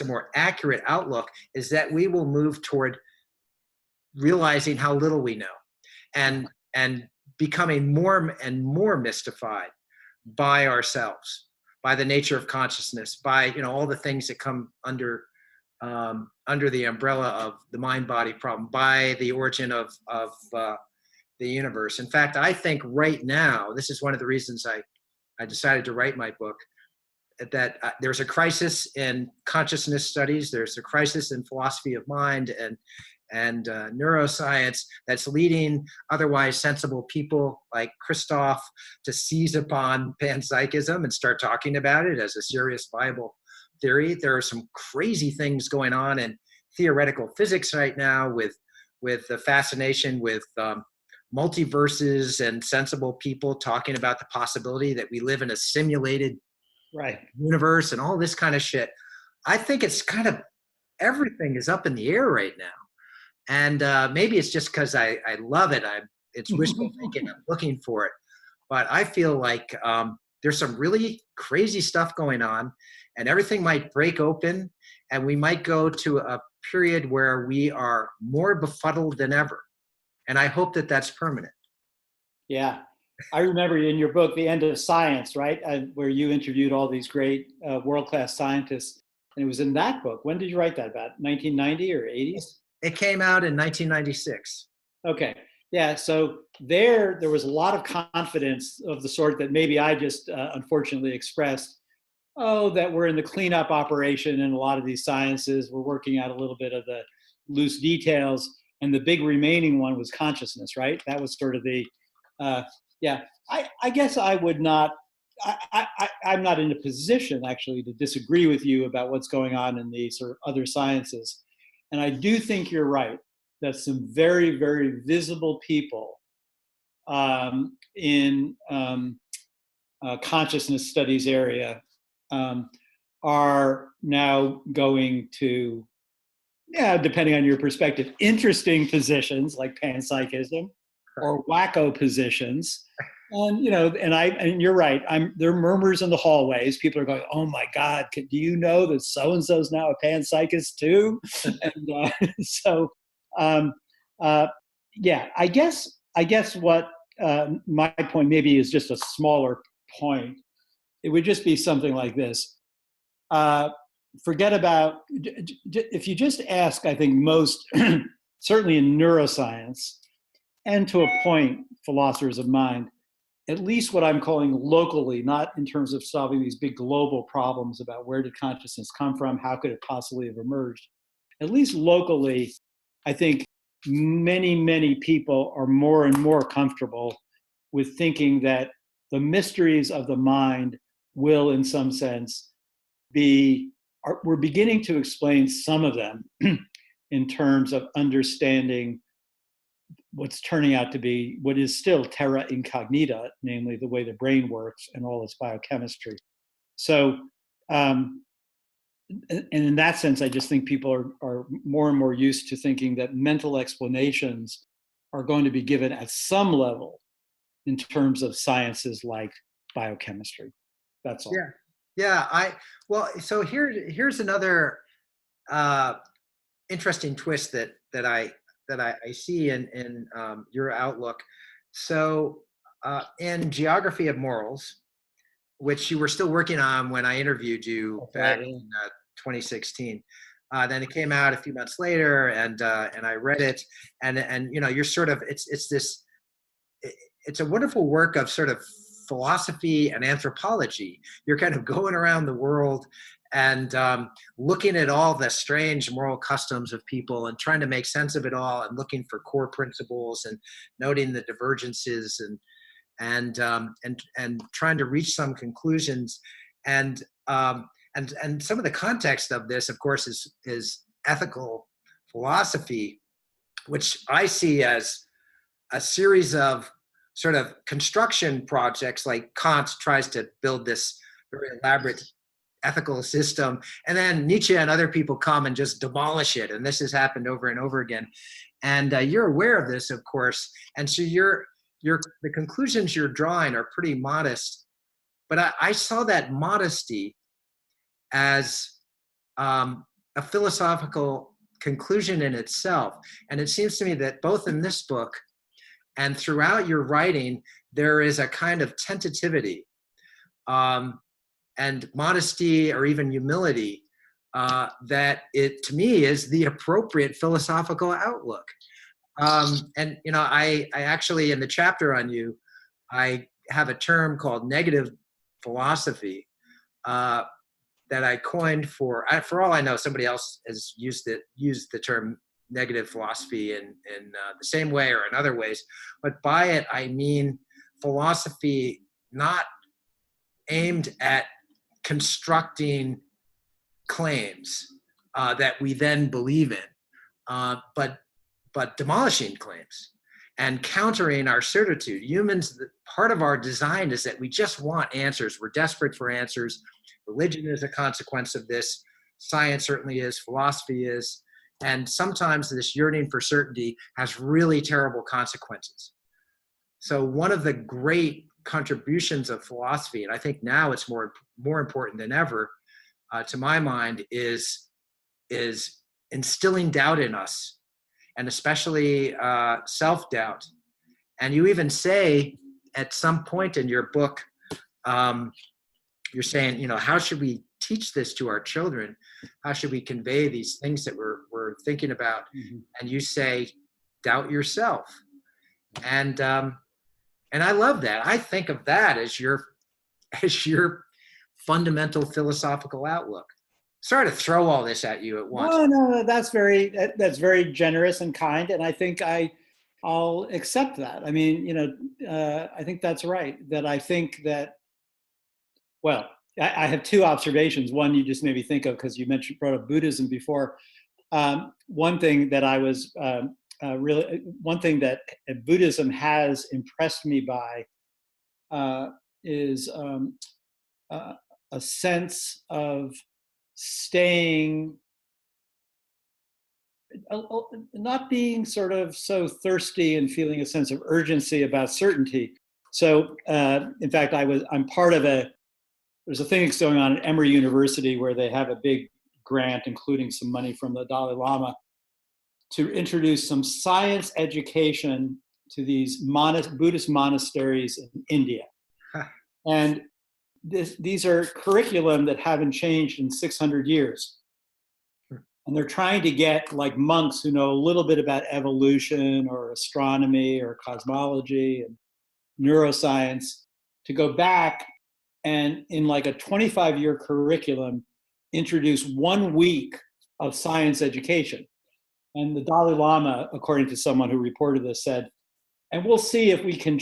more accurate outlook, is that we will move toward realizing how little we know, and becoming more and more mystified by ourselves, by the nature of consciousness, by all the things that come under the umbrella of the mind-body problem, by the origin of the universe. In fact, I think right now, this is one of the reasons I decided to write my book, that there's a crisis in consciousness studies. There's a crisis in philosophy of mind and neuroscience that's leading otherwise sensible people like Christoph to seize upon panpsychism and start talking about it as a serious viable theory. There are some crazy things going on in theoretical physics right now with the fascination with multiverses and sensible people talking about the possibility that we live in a simulated universe and all this kind of shit. I think it's kind of, everything is up in the air right now. And maybe it's just because I love it. It's wishful thinking. I'm looking for it. But I feel like there's some really crazy stuff going on, and everything might break open, and we might go to a period where we are more befuddled than ever. And I hope that that's permanent. Yeah. I remember in your book, The End of Science, right? Where you interviewed all these great world-class scientists. And it was in that book. When did you write that? About 1990 or 80s? It came out in 1996. Okay. Yeah. So there was a lot of confidence of the sort that maybe I just unfortunately expressed. Oh, that we're in the cleanup operation in a lot of these sciences. We're working out a little bit of the loose details. And the big remaining one was consciousness, right? That was sort of the, I guess I would not, I'm not in a position actually to disagree with you about what's going on in the sort of other sciences. And I do think you're right that some very, very visible people in consciousness studies area are now going to, depending on your perspective, interesting positions like panpsychism or wacko positions. And, and you're right. There are murmurs in the hallways. People are going, "Oh my God, do you know that so-and-so's now a panpsychist too?" And I guess what my point maybe is just a smaller point. It would just be something like this. Forget about, if you just ask, I think most, certainly in neuroscience, and to a point, philosophers of mind, at least what I'm calling locally, not in terms of solving these big global problems about where did consciousness come from, how could it possibly have emerged, at least locally, I think many, many people are more and more comfortable with thinking that the mysteries of the mind will, in some sense, we're beginning to explain some of them in terms of understanding what's turning out to be what is still terra incognita, namely the way the brain works and all its biochemistry. So, and in that sense, I just think people are more and more used to thinking that mental explanations are going to be given at some level in terms of sciences like biochemistry. That's all. Yeah. So here's another interesting twist that I see in your outlook. So in Geography of Morals, which you were still working on when I interviewed you back in 2016, then it came out a few months later, and I read it, and you're sort of it's it's a wonderful work of sort of philosophy and anthropology. You're kind of going around the world and looking at all the strange moral customs of people and trying to make sense of it all, and looking for core principles and noting the divergences, and trying to reach some conclusions. And some of the context of this, of course, is ethical philosophy, which I see as a series of sort of construction projects. Like Kant tries to build this very elaborate ethical system, and then Nietzsche and other people come and just demolish it. And this has happened over and over again. And you're aware of this, of course. And so the conclusions you're drawing are pretty modest. But I saw that modesty as a philosophical conclusion in itself. And it seems to me that both in this book and throughout your writing, there is a kind of tentativity and modesty, or even humility, that it, to me, is the appropriate philosophical outlook. And, you know, I actually, in the chapter on you, I have a term called negative philosophy that I coined for all I know, somebody else has used the term negative philosophy in the same way or in other ways. But by it, I mean philosophy not aimed at constructing claims that we then believe in, but demolishing claims and countering our certitude. Humans, part of our design is that we just want answers. We're desperate for answers. Religion is a consequence of this. Science certainly is. Philosophy is. And sometimes this yearning for certainty has really terrible consequences. So one of the great contributions of philosophy, and I think now it's more important than ever, to my mind, is instilling doubt in us, and especially self-doubt. And you even say at some point in your book, you're saying, you know, how should we teach this to our children? How should we convey these things that we're thinking about? Mm-hmm. And you say, doubt yourself. And I love that. I think of that as your fundamental philosophical outlook. Sorry to throw all this at you at once. No, that's very generous and kind, and I think I'll accept that. I mean, you know, I think that's right. That I think that, well, I have two observations. One you just made me think of because you brought up Buddhism before. One thing that I was one thing that Buddhism has impressed me by is a sense of staying, not being sort of so thirsty and feeling a sense of urgency about certainty. So, in fact, I'm part of there's a thing that's going on at Emory University where they have a big grant, including some money from the Dalai Lama, to introduce some science education to these Buddhist monasteries in India. And these are curriculum that haven't changed in 600 years. And they're trying to get like monks who know a little bit about evolution or astronomy or cosmology and neuroscience to go back and in like a 25-year curriculum, introduce 1 week of science education. And the Dalai Lama, according to someone who reported this, said, and we'll see if we can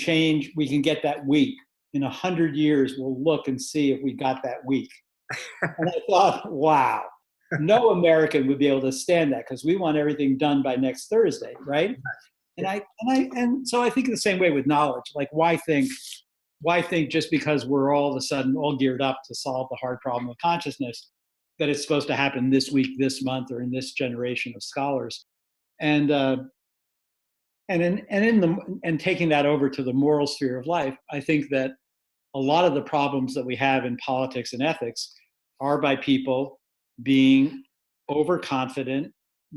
get that week. In 100 years, we'll look and see if we got that week. And I thought, wow, no American would be able to stand that because we want everything done by next Thursday, right? And so I think the same way with knowledge. Like, why think just because we're all of a sudden all geared up to solve the hard problem of consciousness that it's supposed to happen this week, this month, or in this generation of scholars? And taking that over to the moral sphere of life, I think that a lot of the problems that we have in politics and ethics are by people being overconfident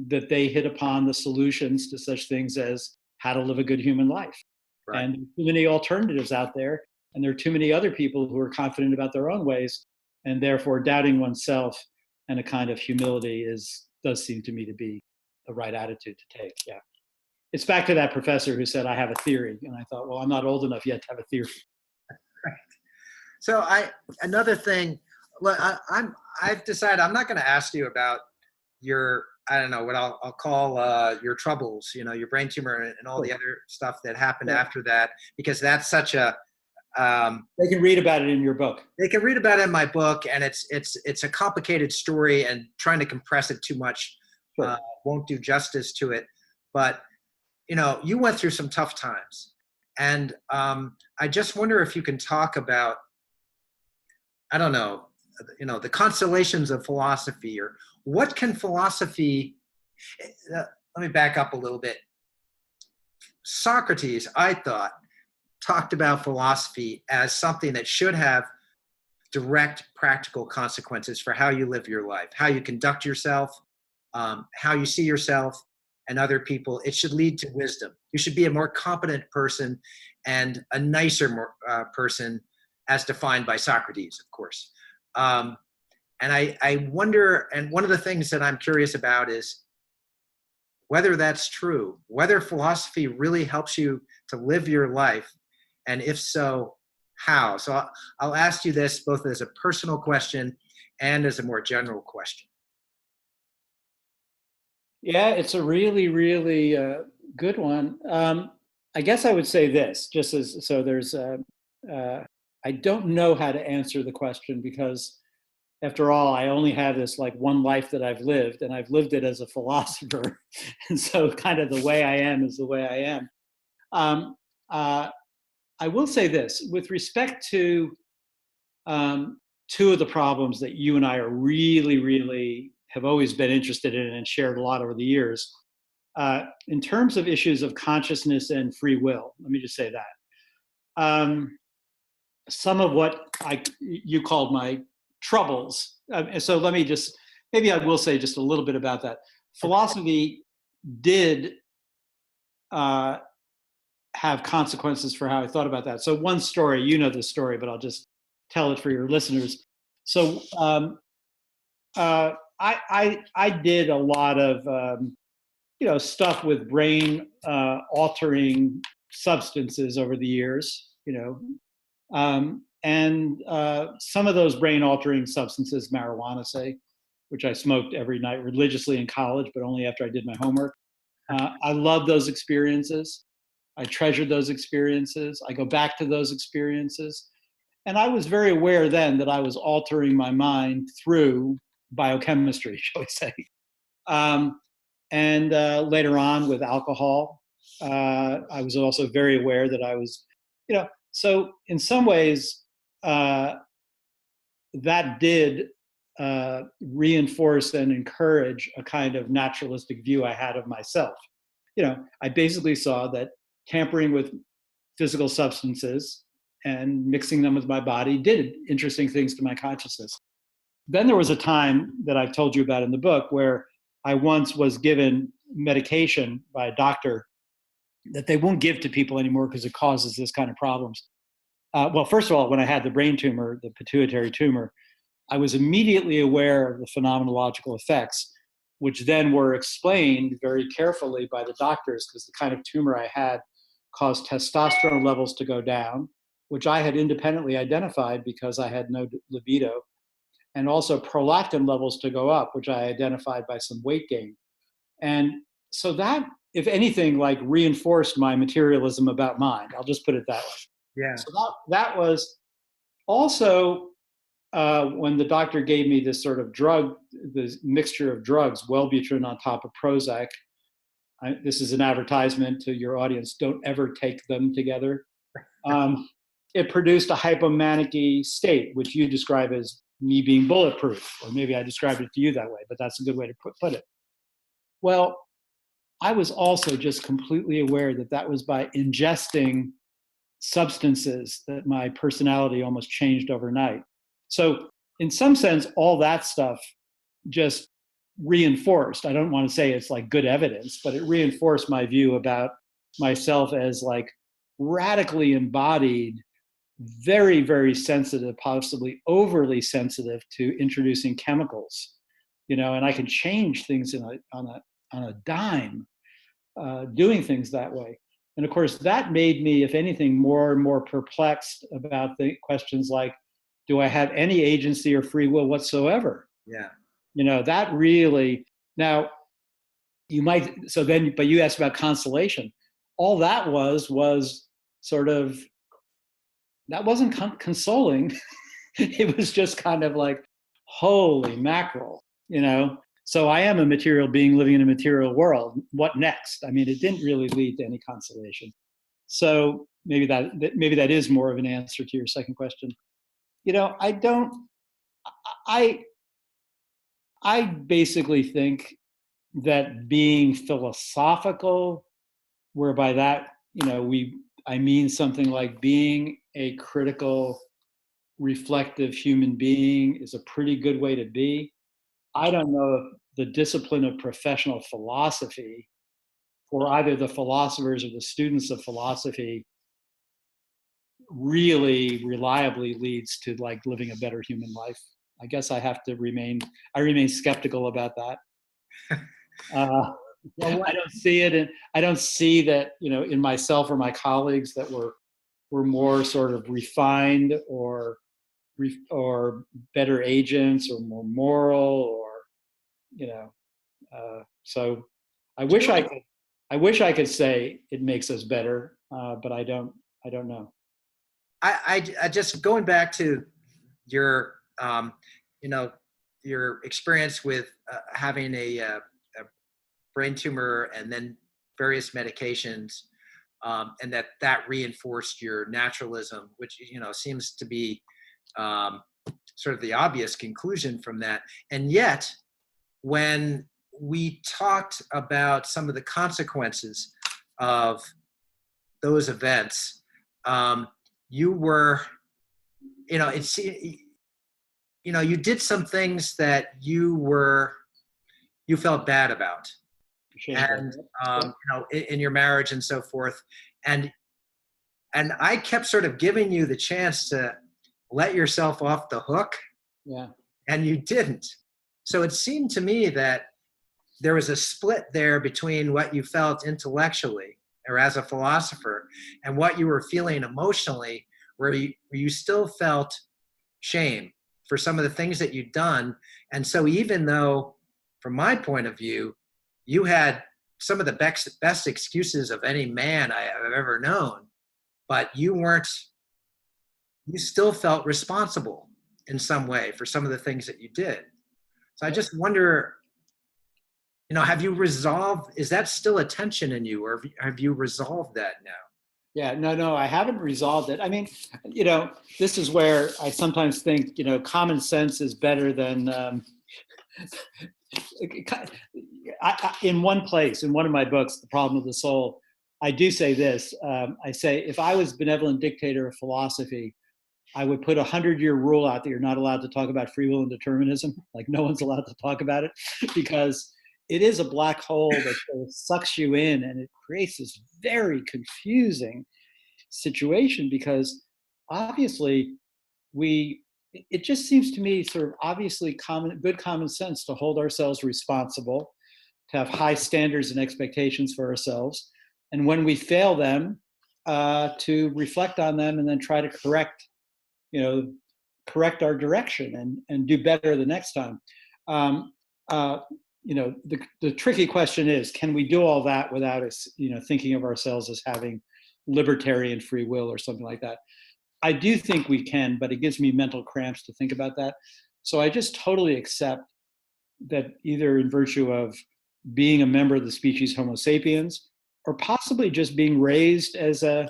that they hit upon the solutions to such things as how to live a good human life. Right. And too many alternatives out there, and there are too many other people who are confident about their own ways, and therefore doubting oneself and a kind of humility does seem to me to be the right attitude to take. Yeah. it's back to that professor who said, I have a theory. And I thought, well, I'm not old enough yet to have a theory. So another thing, I've decided I'm not going to ask you about your, I don't know what I'll call your troubles, your brain tumor and all the other stuff that happened after that, because that's such a, they can read about it in your book. They can read about it in my book, and it's a complicated story, and trying to compress it too much won't do justice to it. But you went through some tough times, and I just wonder if you can talk about, I don't know, the constellations of philosophy, or what can philosophy. Let me back up a little bit. Socrates, I thought, talked about philosophy as something that should have direct practical consequences for how you live your life, how you conduct yourself, how you see yourself and other people. It should lead to wisdom. You should be a more competent person and a nicer person, as defined by Socrates, of course. And I wonder, and one of the things that I'm curious about is whether that's true, whether philosophy really helps you to live your life. And if so, how? So I'll ask you this both as a personal question and as a more general question. Yeah, it's a really, really good one. I guess I would say this, just as, so there's, I don't know how to answer the question, because after all, I only have this like one life that I've lived, and I've lived it as a philosopher. And so kind of the way I am is the way I am. I will say this, with respect to two of the problems that you and I are really, really have always been interested in and shared a lot over the years, in terms of issues of consciousness and free will, let me just say that. Some of what you called my troubles, so let me just, maybe I will say just a little bit about that. Philosophy did have consequences for how I thought about that. So one story, you know the story, but I'll just tell it for your listeners. So I did a lot of stuff with brain altering substances over the years, and some of those brain altering substances, marijuana, say, which I smoked every night religiously in college, but only after I did my homework. I love those experiences. I treasured those experiences. I go back to those experiences. And I was very aware then that I was altering my mind through biochemistry, shall we say. And later on with alcohol, I was also very aware that I was, so in some ways, that did reinforce and encourage a kind of naturalistic view I had of myself. I basically saw that tampering with physical substances and mixing them with my body did interesting things to my consciousness. Then there was a time that I've told you about in the book where I once was given medication by a doctor that they won't give to people anymore because it causes this kind of problems. Well, first of all, when I had the brain tumor, the pituitary tumor, I was immediately aware of the phenomenological effects, which then were explained very carefully by the doctors, because the kind of tumor I had caused testosterone levels to go down, which I had independently identified because I had no libido, and also prolactin levels to go up, which I identified by some weight gain. And so that, if anything, like reinforced my materialism about mind. I'll just put it that way. Yeah. So that was also when the doctor gave me this sort of drug, this mixture of drugs, Wellbutrin on top of Prozac. This is an advertisement to your audience. Don't ever take them together. It produced a hypomanic state, which you describe as me being bulletproof, or maybe I described it to you that way, but that's a good way to put it. Well, I was also just completely aware that that was by ingesting substances that my personality almost changed overnight. So in some sense, all that stuff just reinforced, I don't want to say it's like good evidence, but it reinforced my view about myself as like radically embodied, very, very sensitive, possibly overly sensitive to introducing chemicals, and I can change things on a dime. doing things that way. And of course, that made me, if anything, more and more perplexed about the questions like, do I have any agency or free will whatsoever? Yeah. That really, now you might, so then, but you asked about consolation. All that was sort of, that wasn't consoling. It was just kind of like, holy mackerel, So I am a material being living in a material world. What next? I mean, it didn't really lead to any consolation. So maybe that is more of an answer to your second question. I basically think that being philosophical, whereby that, I mean something like being a critical, reflective human being is a pretty good way to be. I don't know if the discipline of professional philosophy for either the philosophers or the students of philosophy really reliably leads to like living a better human life. I guess I remain skeptical about that. I don't see it, and I don't see that, in myself or my colleagues that we're more sort of refined or better agents or more moral or, so I wish I could say it makes us better, but I don't know. I just going back to your, your experience with having a brain tumor and then various medications, and that reinforced your naturalism, which, seems to be sort of the obvious conclusion from that. And yet, when we talked about some of the consequences of those events, you were, you did some things that you felt bad about, and in your marriage and so forth, and I kept sort of giving you the chance to let yourself off the hook, and you didn't. So it seemed to me that there was a split there between what you felt intellectually or as a philosopher and what you were feeling emotionally, where you still felt shame for some of the things that you'd done. And so even though, from my point of view, you had some of the best excuses of any man I have ever known, but you still felt responsible in some way for some of the things that you did. So I just wonder, have you resolved, is that still a tension in you, or have you resolved that now? Yeah, no, I haven't resolved it. I mean, this is where I sometimes think, common sense is better than, in one place, in one of my books, The Problem of the Soul, I do say this. I say, if I was benevolent dictator of philosophy, I would put 100-year rule out that you're not allowed to talk about free will and determinism. Like no one's allowed to talk about it, because it is a black hole that sort of sucks you in, and it creates this very confusing situation, because obviously it just seems to me sort of obviously good common sense to hold ourselves responsible, to have high standards and expectations for ourselves, and when we fail them, to reflect on them and then try to correct our direction and do better the next time. The tricky question is, can we do all that without us, thinking of ourselves as having libertarian free will or something like that? I do think we can, but it gives me mental cramps to think about that. So I just totally accept that either in virtue of being a member of the species Homo sapiens, or possibly just being raised as in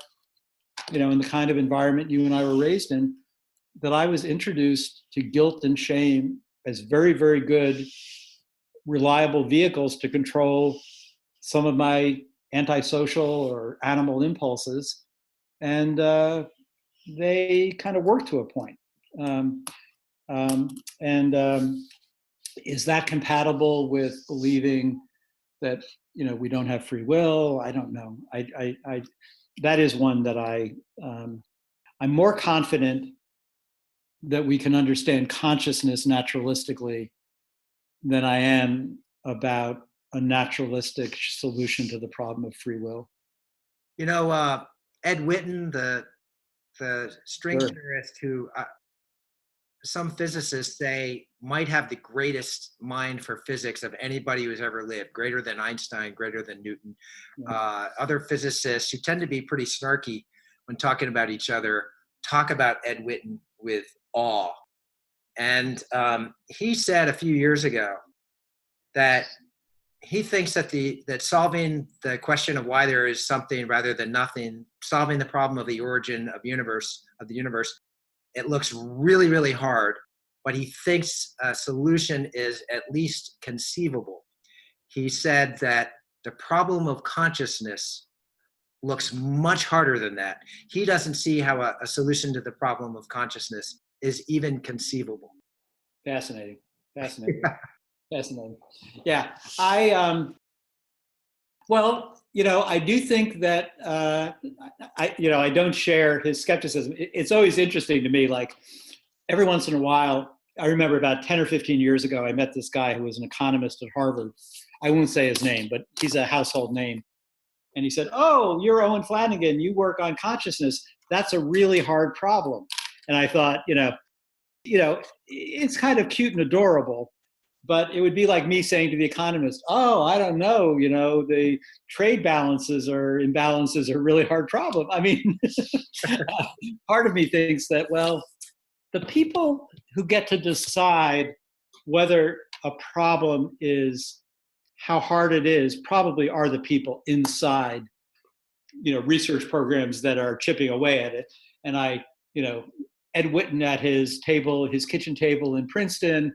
the kind of environment you and I were raised in, that I was introduced to guilt and shame as very, very good, reliable vehicles to control some of my antisocial or animal impulses. And they kind of work to a point. Is that compatible with believing that, we don't have free will? I don't know. That is one that I'm more confident that we can understand consciousness naturalistically than I am about a naturalistic solution to the problem of free will. You know, Ed Witten, the string Sure. theorist who some physicists say might have the greatest mind for physics of anybody who's ever lived, greater than Einstein, greater than Newton. Yeah. Other physicists who tend to be pretty snarky when talking about each other talk about Ed Witten with awe. And he said a few years ago that he thinks that that solving the question of why there is something rather than nothing, solving the problem of the origin of the universe, it looks really, really hard, but he thinks a solution is at least conceivable. He said that the problem of consciousness looks much harder than that. He doesn't see how a solution to the problem of consciousness is even conceivable. Fascinating. Fascinating. Yeah. Well, I do think that, I don't share his skepticism. It's always interesting to me, like every once in a while, I remember about 10 or 15 years ago, I met this guy who was an economist at Harvard. I won't say his name, but he's a household name. And he said, "Oh, you're Owen Flanagan. You work on consciousness. That's a really hard problem." And I thought, it's kind of cute and adorable, but it would be like me saying to the economist, "Oh, I don't know, the trade balances or imbalances are a really hard problem." I mean, part of me thinks that, well, the people who get to decide whether a problem is how hard it is probably are the people inside, research programs that are chipping away at it. And Ed Witten at his kitchen table in Princeton,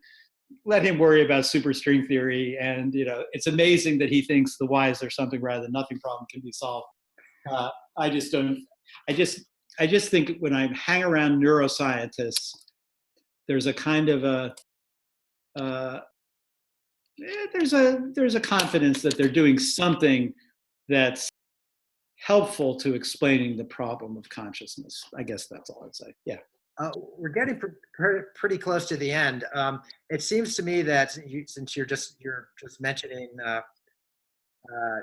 let him worry about superstring theory. And, it's amazing that he thinks the why is there something rather than nothing problem can be solved. I just think when I hang around neuroscientists, there's a kind of there's a confidence that they're doing something that's helpful to explaining the problem of consciousness. I guess that's all I'd say. Yeah. We're getting pretty close to the end. It seems to me that since you're just mentioning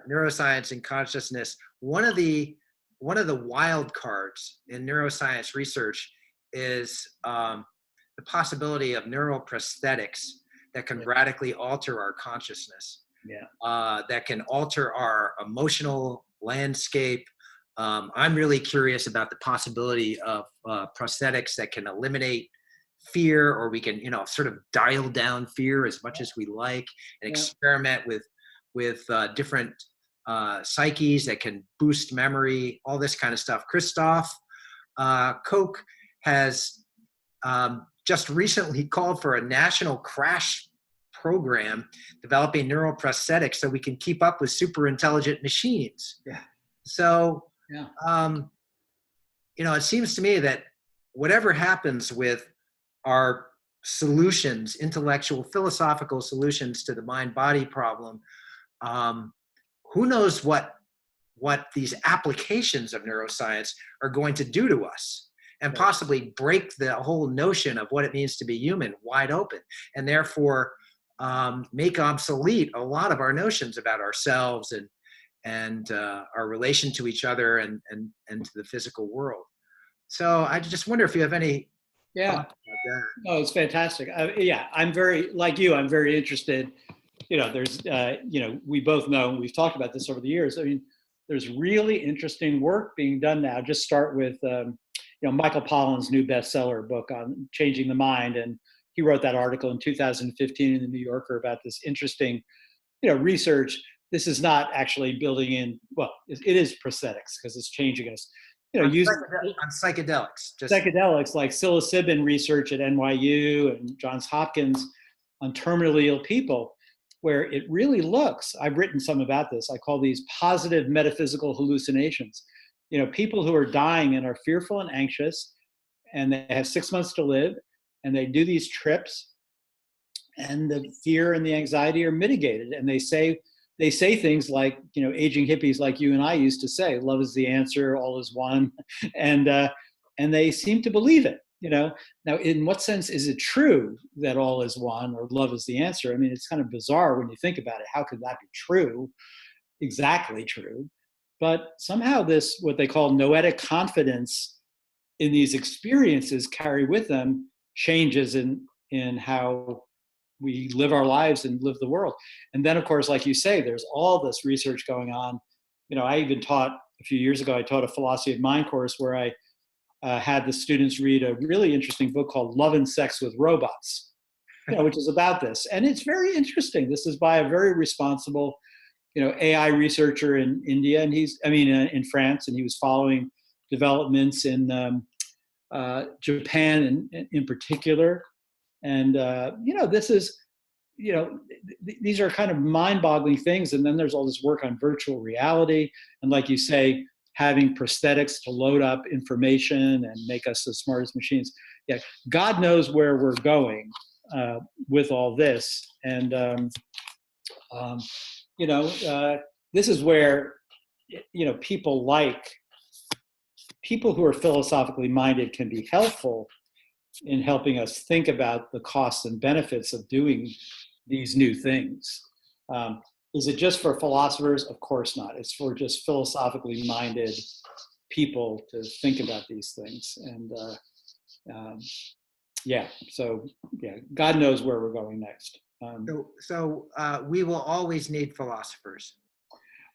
neuroscience and consciousness, one of the wild cards in neuroscience research is the possibility of neural prosthetics that can radically alter our consciousness. Yeah. That can alter our emotional landscape. I'm really curious about the possibility of prosthetics that can eliminate fear, or we can, sort of dial down fear as much as we like, and experiment with different psyches that can boost memory, all this kind of stuff. Christoph Koch has just recently called for a national crash program developing neural prosthetics so we can keep up with super intelligent machines. Yeah. So, Yeah. It seems to me that whatever happens with our solutions, intellectual, philosophical solutions to the mind-body problem, who knows what these applications of neuroscience are going to do to us, and possibly break the whole notion of what it means to be human wide open, and therefore make obsolete a lot of our notions about ourselves and our relation to each other and to the physical world. So I just wonder if you have any thoughts about that. Oh, it's fantastic. I'm very, like you, I'm very interested. There's, we both know, we've talked about this over the years. I mean, there's really interesting work being done now. Just start with, Michael Pollan's new bestseller book on changing the mind. And he wrote that article in 2015 in the New Yorker about this interesting, research. This is not actually building in, well, it is prosthetics because it's changing us. Using on psychedelics. Psychedelics like psilocybin research at NYU and Johns Hopkins on terminally ill people, where it really looks, I've written some about this, I call these positive metaphysical hallucinations. People who are dying and are fearful and anxious, and they have 6 months to live, and they do these trips, and the fear and the anxiety are mitigated, and they say things like, aging hippies like you and I used to say, love is the answer, all is one. And they seem to believe it. Now, in what sense is it true that all is one or love is the answer? I mean, it's kind of bizarre when you think about it. How could that be true? Exactly true. But somehow this, what they call noetic confidence in these experiences, carry with them changes in how we live our lives and live the world. And then, of course, like you say, there's all this research going on. I even taught a few years ago, I taught a philosophy of mind course where I had the students read a really interesting book called Love and Sex with Robots, which is about this. And it's very interesting. This is by a very responsible, AI researcher in India, and in France, and he was following developments in Japan in particular. And, this is, these are kind of mind-boggling things. And then there's all this work on virtual reality. And like you say, having prosthetics to load up information and make us the smartest machines. Yeah, God knows where we're going with all this. And, this is where, people who are philosophically minded can be helpful in helping us think about the costs and benefits of doing these new things. Is it just for philosophers? Of course not. It's for just philosophically minded people to think about these things. And God knows where we're going next. So we will always need philosophers.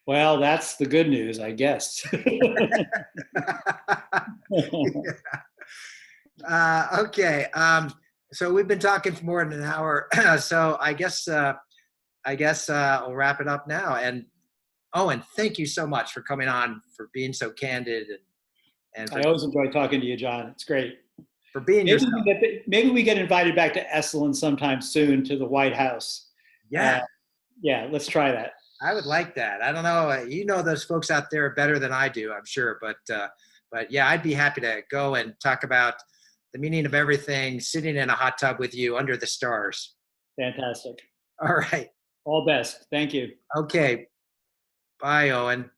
Well, that's the good news, I guess. Okay. So we've been talking for more than an hour. So I guess I'll wrap it up now. And Owen, thank you so much for coming on, for being so candid, and I always enjoy talking to you, John. It's great. For being yourself. Maybe we get invited back to Esalen sometime soon, to the White House. Yeah. Let's try that. I would like that. I don't know. Those folks out there better than I do, I'm sure. But yeah, I'd be happy to go and talk about the meaning of everything, sitting in a hot tub with you under the stars. Fantastic. All right. All best. Thank you. Okay. Bye, Owen.